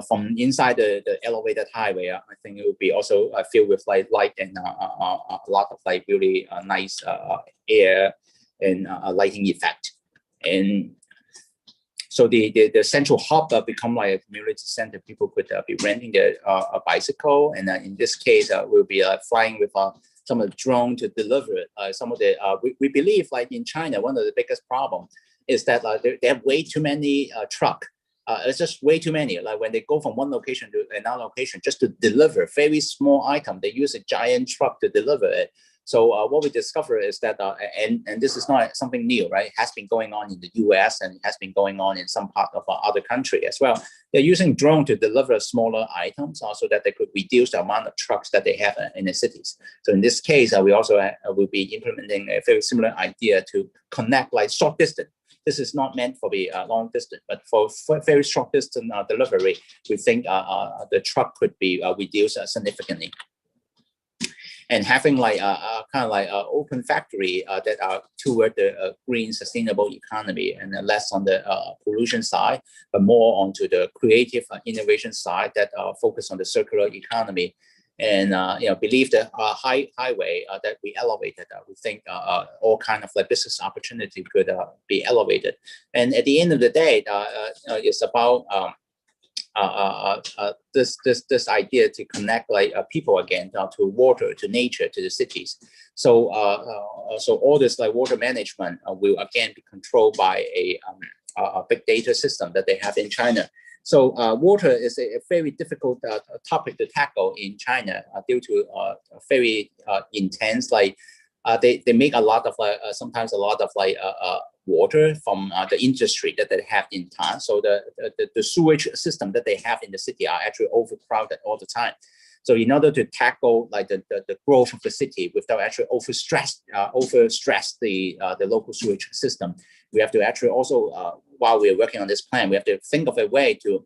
from inside the elevated highway, I think it would be also filled with light and a lot of really nice air and lighting effect. And so the central hub become a community center. People could be renting a bicycle, and in this case, we'll be flying with some of the drone to deliver it. Some of the we believe in China, one of the biggest problem is that they have way too many truck. It's just way too many. When they go from one location to another location just to deliver very small item, they use a giant truck to deliver it. So what we discovered is that, and this is not something new, right? It has been going on in the US, and it has been going on in some part of other country as well. They're using drone to deliver smaller items so that they could reduce the amount of trucks that they have in the cities. So in this case, we also will be implementing a very similar idea to connect short distance. this is not meant for the long distance, but for very short distance delivery, we think the truck could be reduced significantly. And having like kind of like open factory that are toward the green sustainable economy and less on the pollution side, but more onto the creative innovation side that focus on the circular economy. And believe the highway that we elevated, we think all kind of like business opportunity could be elevated. And at the end of the day, it's about this idea to connect like people again to water, to nature, to the cities. So so all this like water management will again be controlled by a big data system that they have in China. So water is a very difficult topic to tackle in China due to very intense like they make a lot of sometimes a lot of like water from the industry that they have in town. So the sewage system that they have in the city are actually overcrowded all the time. So in order to tackle like the growth of the city without actually overstress the local sewage system, we have to actually also while we're working on this plan, we have to think of a way to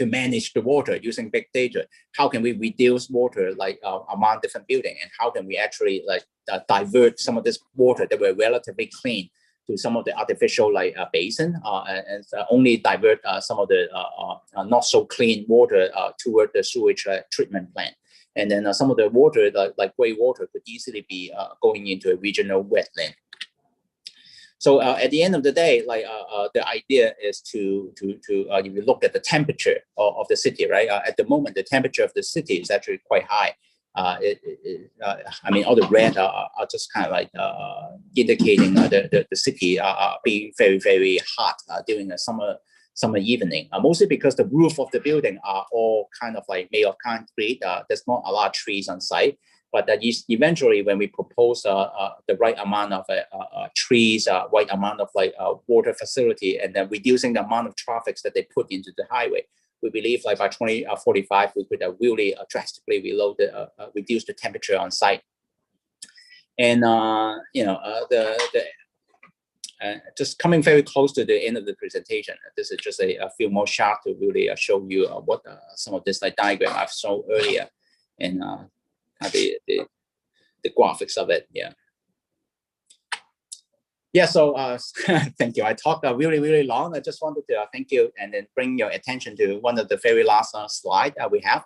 manage the water using big data. How can we reduce water like among different buildings, and how can we actually like divert some of this water that were relatively clean to some of the artificial like basin and only divert some of the not so clean water toward the sewage treatment plant. And then some of the water like gray water could easily be going into a regional wetland. So at the end of the day, like the idea is to if you look at the temperature of the city, right? At the moment, the temperature of the city is actually quite high. I mean, all the red are just kind of like indicating the city being very, very hot during the summer evening. Mostly because the roof of the building are all kind of like made of concrete. There's not a lot of trees on site. But that eventually, when we propose the right amount of trees, right amount of like water facility, and then reducing the amount of traffic that they put into the highway, we believe like by 2045 we could really drastically reduce the temperature on site. And just coming very close to the end of the presentation, this is just a few more shots to really show you what some of this like diagram I've shown earlier, and the graphics of it. So thank you. I talked really, really long. I just wanted to thank you and then bring your attention to one of the very last slide we have.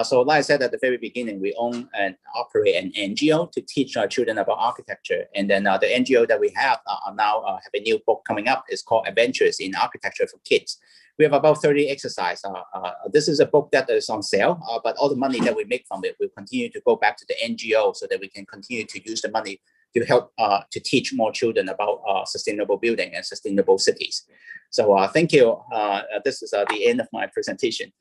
So like I said at the very beginning, we own and operate an NGO to teach our children about architecture. And then the NGO that we have now have a new book coming up. It's called Adventures in Architecture for Kids. We have about 30 exercises. This is a book that is on sale, but all the money that we make from it will continue to go back to the NGO so that we can continue to use the money to help to teach more children about sustainable building and sustainable cities. So thank you. This is the end of my presentation.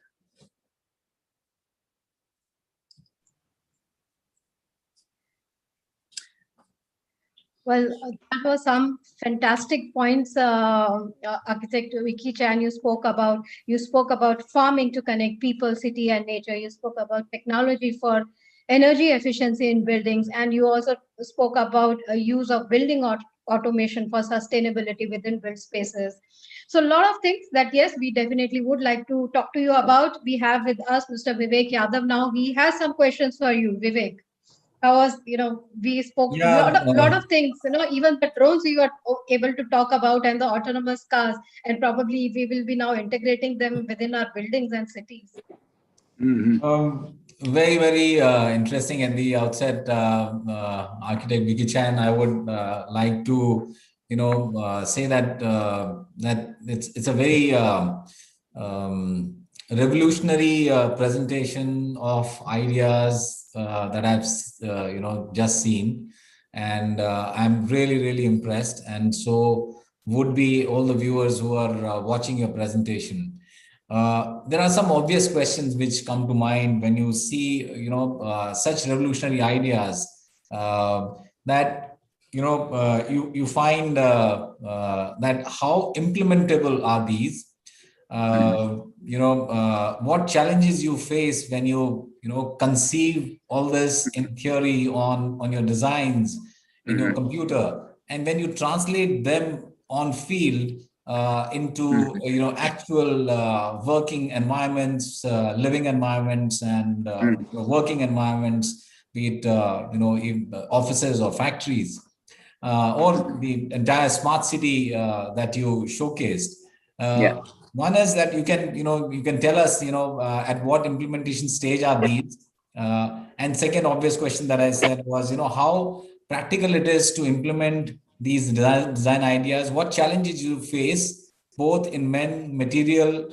Well, that was some fantastic points, Architect Wiki Chan. You spoke about farming to connect people, city, and nature. You spoke about technology for energy efficiency in buildings, and you also spoke about use of building automation for sustainability within built spaces. So a lot of things that, yes, we definitely would like to talk to you about. We have with us Mr. Vivek Yadav now. He has some questions for you, Vivek. We spoke a lot of things, even the drones you are able to talk about, and the autonomous cars, and probably we will be now integrating them within our buildings and cities. Very, very interesting. At the outset, Architect Wiki Chan, I would like to, say that that it's a very revolutionary presentation of ideas that I've just seen, and I'm really, really impressed, and so would be all the viewers who are watching your presentation. There are some obvious questions which come to mind when you see such revolutionary ideas that you find that how implementable are these. What challenges you face when you conceive all this in theory on your designs in your computer, and when you translate them on field into actual working environments, living environments, and working environments, be it offices or factories, or the entire smart city that you showcased. One is that you can tell us at what implementation stage are these, and second obvious question that I said was how practical it is to implement these design ideas, what challenges you face both in material,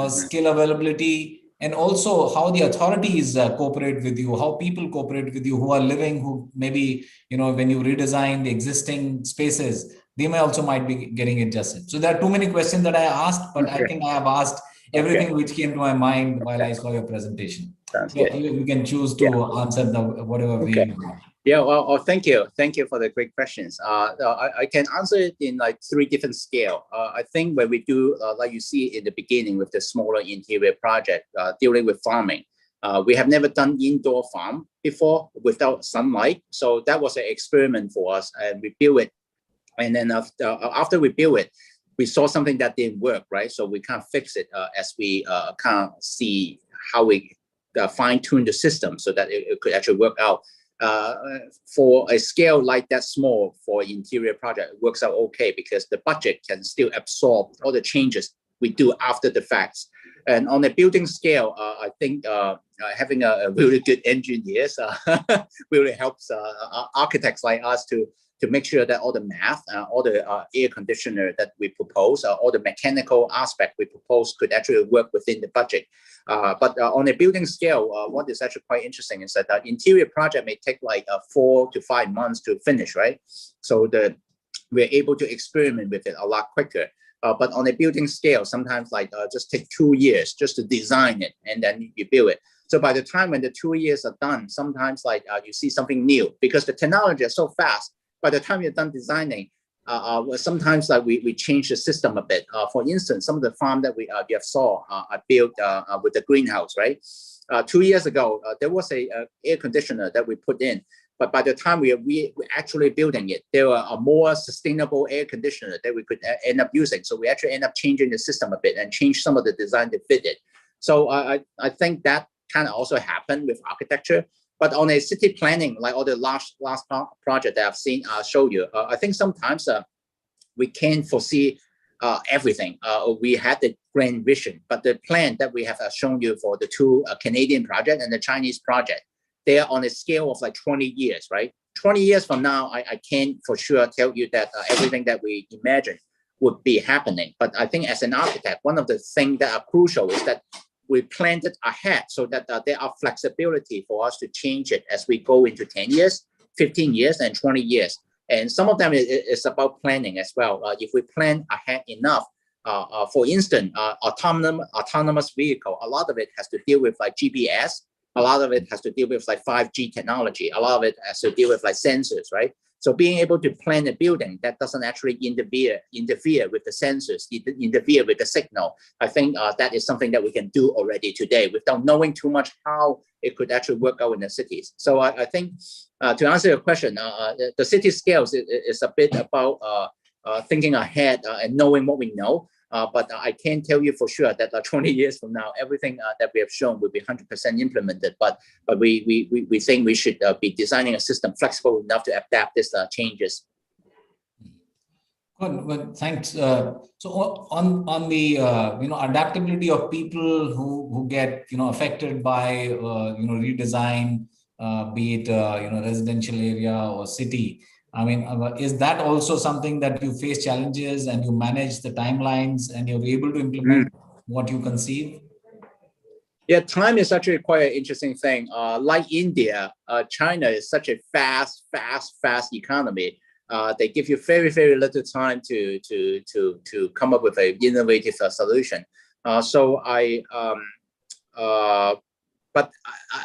skill availability, and also how the authorities cooperate with you, how people cooperate with you who are living, who maybe, when you redesign the existing spaces, they might be getting adjusted. So there are too many questions that I asked, but I think I have asked everything which came to my mind while I saw your presentation. You can choose to answer whatever way you want. Yeah, well, thank you for the great questions. I can answer it in like 3 different scale. I think when we do, like you see in the beginning with the smaller interior project, dealing with farming, we have never done indoor farm before without sunlight. So that was an experiment for us, and we built it. And then after we built it, we saw something that didn't work, right? So we can't fix it as we can't see how we fine tune the system so that it could actually work out. For a scale like that small for interior project, it works out okay because the budget can still absorb all the changes we do after the facts. And on a building scale, I think having a really good engineers really helps architects like us to make sure that all the math, all the air conditioner that we propose, all the mechanical aspect we propose could actually work within the budget. But on a building scale, what is actually quite interesting is that the interior project may take like 4 to 5 months to finish, right? So we're able to experiment with it a lot quicker. But on a building scale, sometimes like just take 2 years just to design it and then you build it. So by the time when the 2 years are done, sometimes like you see something new because the technology is so fast. By the time you're done designing, sometimes like we change the system a bit. For instance, some of the farm that you have saw I built with the greenhouse, right? 2 years ago, there was a air conditioner that we put in, but by the time we actually building it, there were a more sustainable air conditioner that we could end up using. So we actually end up changing the system a bit and change some of the design to fit it. So I think that kind of also happened with architecture. But on a city planning, like all the last project that I've seen, show you, I think sometimes we can't foresee everything. We had the grand vision, but the plan that we have shown you for the 2 Canadian project and the Chinese project, they are on a scale of like 20 years, right? 20 years from now, I can't for sure tell you that everything that we imagine would be happening. But I think as an architect, one of the things that are crucial is that we planned it ahead so that there are flexibility for us to change it as we go into 10 years, 15 years, and 20 years. And some of them is about planning as well. If we plan ahead enough, for instance, autonomous vehicle, a lot of it has to deal with like GPS. A lot of it has to deal with like 5G technology. A lot of it has to deal with like sensors, right? So being able to plan a building that doesn't actually interfere with the sensors, interfere with the signal, I think that is something that we can do already today without knowing too much how it could actually work out in the cities. So I think to answer your question, the city scales is a bit about thinking ahead and knowing what we know. But I can't tell you for sure that 20 years from now, everything that we have shown will be 100% implemented. But we think we should be designing a system flexible enough to adapt these changes. Good, thanks. So on the adaptability of people who get affected by redesign, be it residential area or city. I mean, is that also something that you face challenges and you manage the timelines and you're able to implement what you conceive? Yeah, time is actually quite an interesting thing. Like India, China is such a fast economy. They give you very, very little time to come up with an innovative solution. But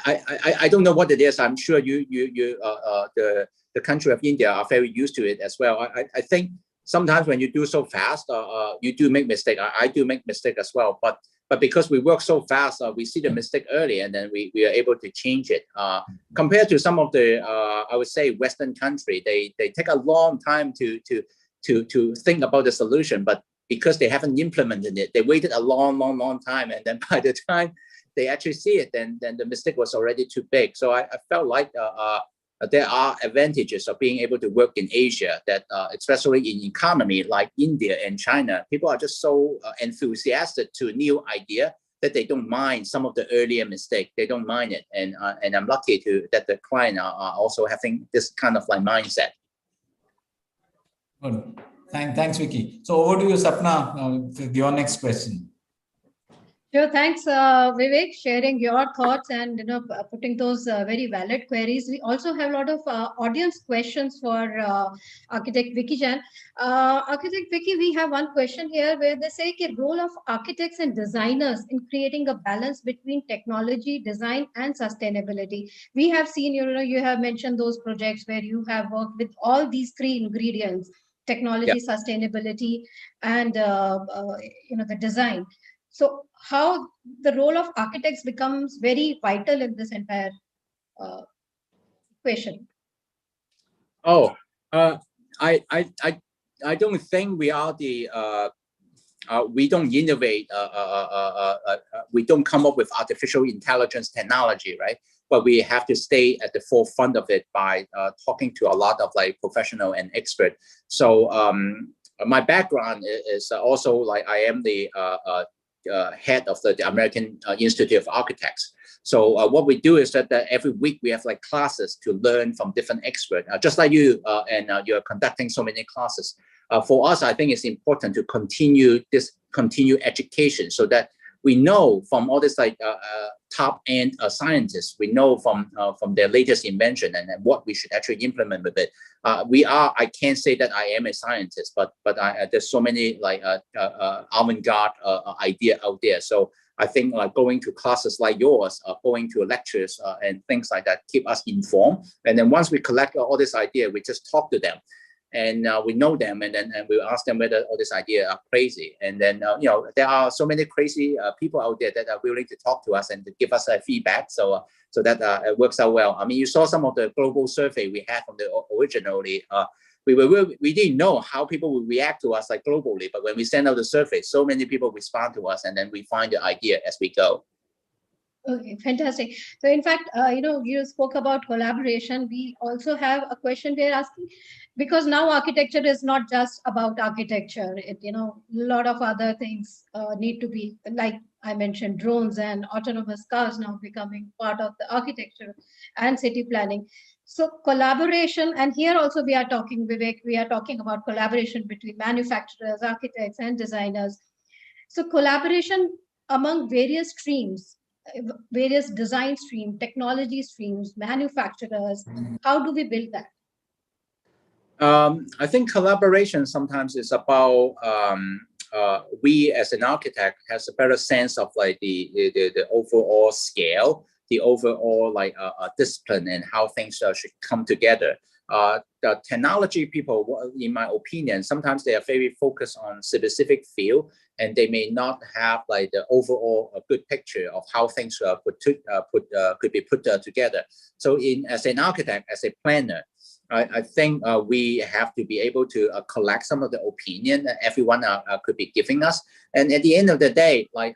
I don't know what it is. I'm sure the country of India are very used to it as well. I think sometimes when you do so fast, you do make mistake. I do make mistake as well. But because we work so fast, we see the mistake early and then we are able to change it. Compared to some of the, I would say, Western country, they take a long time to to think about the solution, but because they haven't implemented it, they waited a long time, and then by the time they actually see it, then the mistake was already too big. So I felt like there are advantages of being able to work in Asia, that especially in economy like India and China, people are just so enthusiastic to new idea that they don't mind some of the earlier mistake. They don't mind it, and I'm lucky that the client are also having this kind of like mindset. Good. Thanks, Vicky. So over to you, Sapna, with your next question. Sure, thanks, Vivek, sharing your thoughts and putting those very valid queries. We also have a lot of audience questions for Architect Vicky Jan. Architect Vicky, we have one question here where they say the role of architects and designers in creating a balance between technology, design, and sustainability. We have seen, you have mentioned those projects where you have worked with all these three ingredients: technology, sustainability, and the design. So how the role of architects becomes very vital in this entire equation? Oh, I don't think we are the we don't innovate. We don't come up with artificial intelligence technology, right? But we have to stay at the forefront of it by talking to a lot of like professional and expert. So my background is also like I am the head of the American Institute of Architects. So what we do is that every week we have like classes to learn from different experts, just like you, and you're conducting so many classes. For us, I think it's important to continue education so that we know from all this like top-end scientists, we know from their latest invention and what we should actually implement with it. I can't say that I am a scientist, but there's so many like avant-garde idea out there. So I think like going to classes like yours, going to lectures and things like that keep us informed. And then once we collect all this idea, we just talk to them. And we know them, and we ask them whether all this idea are crazy. And then there are so many crazy people out there that are willing to talk to us and to give us feedback. So that it works out well. I mean, you saw some of the global survey we had from the originally. We didn't know how people would react to us like globally, but when we send out the survey, so many people respond to us, and then we find the idea as we go. Okay, fantastic. So in fact, you spoke about collaboration. We also have a question we're asking, because now architecture is not just about architecture. A lot of other things need to be, like I mentioned, drones and autonomous cars now becoming part of the architecture and city planning. So collaboration, and here also we are talking, Vivek, we are talking about collaboration between manufacturers, architects, and designers. So collaboration among various streams, various design streams, technology streams, manufacturers. How do we build that? I think collaboration sometimes is about we as an architect has a better sense of like the overall scale, the overall like discipline, and how things should come together. The technology people, in my opinion, sometimes they are very focused on specific field, and they may not have like the overall good picture of how things could be put together. So as an architect, as a planner, I think we have to be able to collect some of the opinion that everyone could be giving us. And at the end of the day, like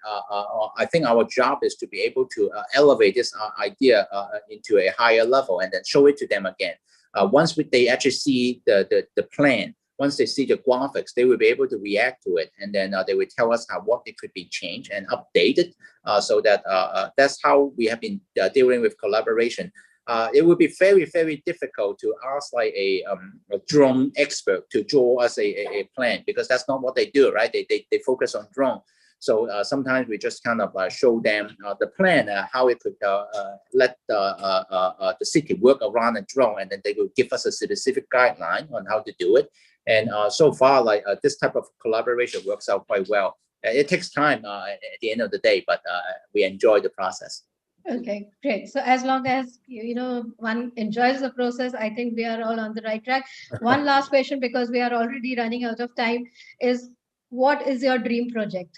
I think our job is to be able to elevate this idea into a higher level and then show it to them again. Once they actually see the plan, once they see the graphics, they will be able to react to it, and then they will tell us what it could be changed and updated. So that that's how we have been dealing with collaboration. It would be very, very difficult to ask like a drone expert to draw us a plan, because that's not what they do, right? They focus on drone. So sometimes we just kind of show them the plan, how it could let the city work around a drone, and then they will give us a specific guideline on how to do it. And so far, like this type of collaboration works out quite well. It takes time at the end of the day, but we enjoy the process. Okay, great. So as long as one enjoys the process, I think we are all on the right track. One last question, because we are already running out of time, is what is your dream project?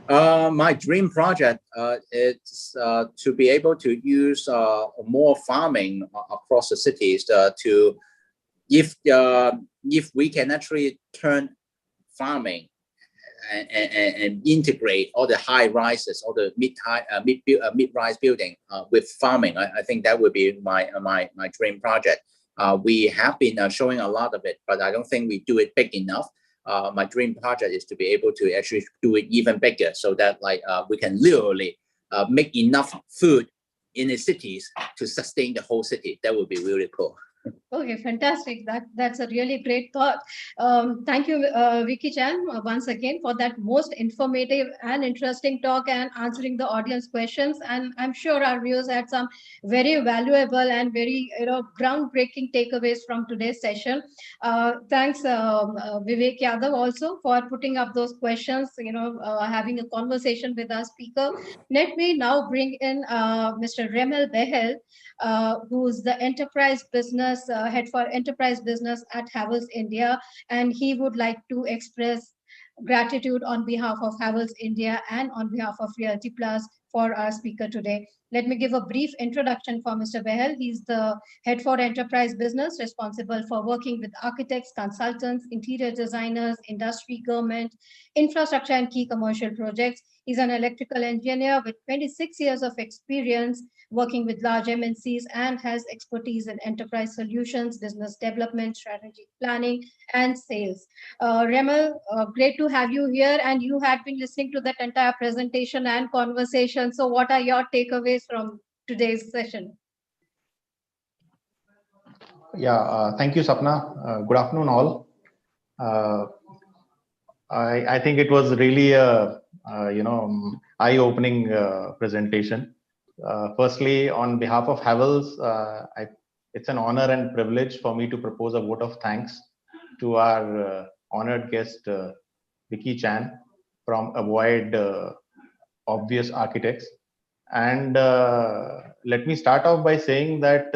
My dream project is to be able to use more farming across the cities to if we can actually turn farming and integrate all the high rises, all the mid-rise building with farming, I think that would be my dream project. We have been showing a lot of it, but I don't think we do it big enough. My dream project is to be able to actually do it even bigger, so that we can literally make enough food in the cities to sustain the whole city. That would be really cool. Okay, fantastic. That's a really great thought. Thank you, Wiki Chan, once again for that most informative and interesting talk and answering the audience questions. And I'm sure our viewers had some very valuable and very groundbreaking takeaways from today's session. Thanks, Vivek Yadav, also for putting up those questions. Having a conversation with our speaker. Let me now bring in Mr. Remel Behel, who's the enterprise business head for enterprise business at Havells India, and he would like to express gratitude on behalf of Havells India and on behalf of Realty Plus for our speaker today. Let me give a brief introduction for Mr. Behel. He's the head for enterprise business, responsible for working with architects, consultants, interior designers, industry, government, infrastructure, and key commercial projects. He's an electrical engineer with 26 years of experience working with large MNCs and has expertise in enterprise solutions, business development, strategic planning, and sales. Remel, great to have you here, and you had been listening to that entire presentation and conversation. So what are your takeaways from today's session? Yeah, thank you, Sapna. Good afternoon, all. I think it was really a eye-opening presentation. Firstly, on behalf of Havells, it's an honor and privilege for me to propose a vote of thanks to our honored guest, Wiki Chan from Avoid Obvious Architects. And let me start off by saying that,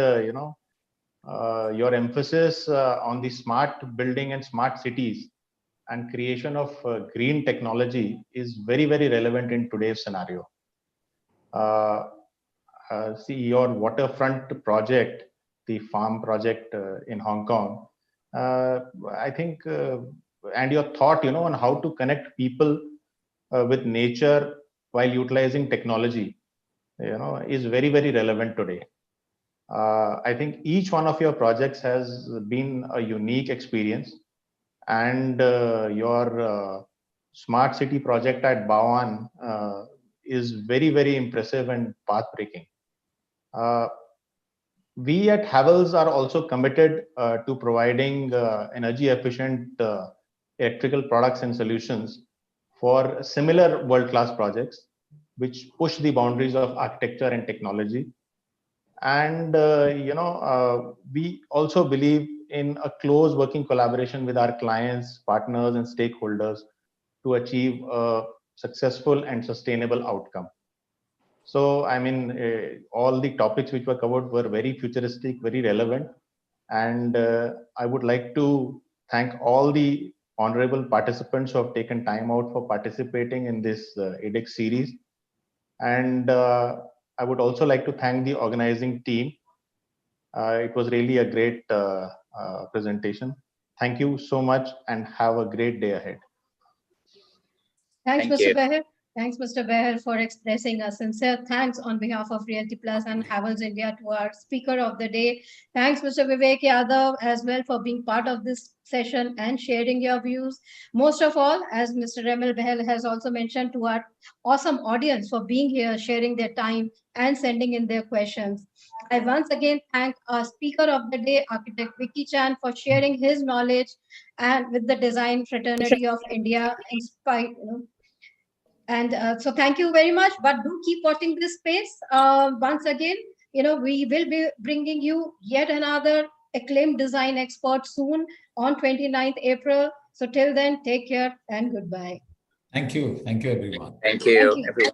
your emphasis on the smart building and smart cities and creation of green technology is very, very relevant in today's scenario. See, your waterfront project, the farm project in Hong Kong, I think, and your thought, on how to connect people with nature while utilizing technology, is very, very relevant today. I think each one of your projects has been a unique experience, and your smart city project at Bawan is very, very impressive and path-breaking. We at Havells are also committed to providing energy-efficient electrical products and solutions for similar world-class projects, which push the boundaries of architecture and technology. And we also believe in a close working collaboration with our clients, partners, and stakeholders to achieve a successful and sustainable outcome. So, I mean, all the topics which were covered were very futuristic, very relevant. And I would like to thank all the honorable participants who have taken time out for participating in this ADEX series. And I would also like to thank the organizing team. It was really a great presentation. Thank you so much and have a great day ahead. Thanks, Mr. Behel. Thanks, Mr. Behel, for expressing a sincere thanks on behalf of Realty Plus and Havells India to our speaker of the day. Thanks, Mr. Vivek Yadav, as well, for being part of this session and sharing your views. Most of all, as Mr. Remel Behel has also mentioned, to our awesome audience for being here, sharing their time and sending in their questions. I once again thank our speaker of the day, architect Wiki Chan, for sharing his knowledge and with the design fraternity of India, inspired. And so thank you very much, but do keep watching this space. Once again, we will be bringing you yet another acclaimed design expert soon on 29th April. So till then, take care and goodbye. Thank you. Thank you, everyone. Thank you, everyone.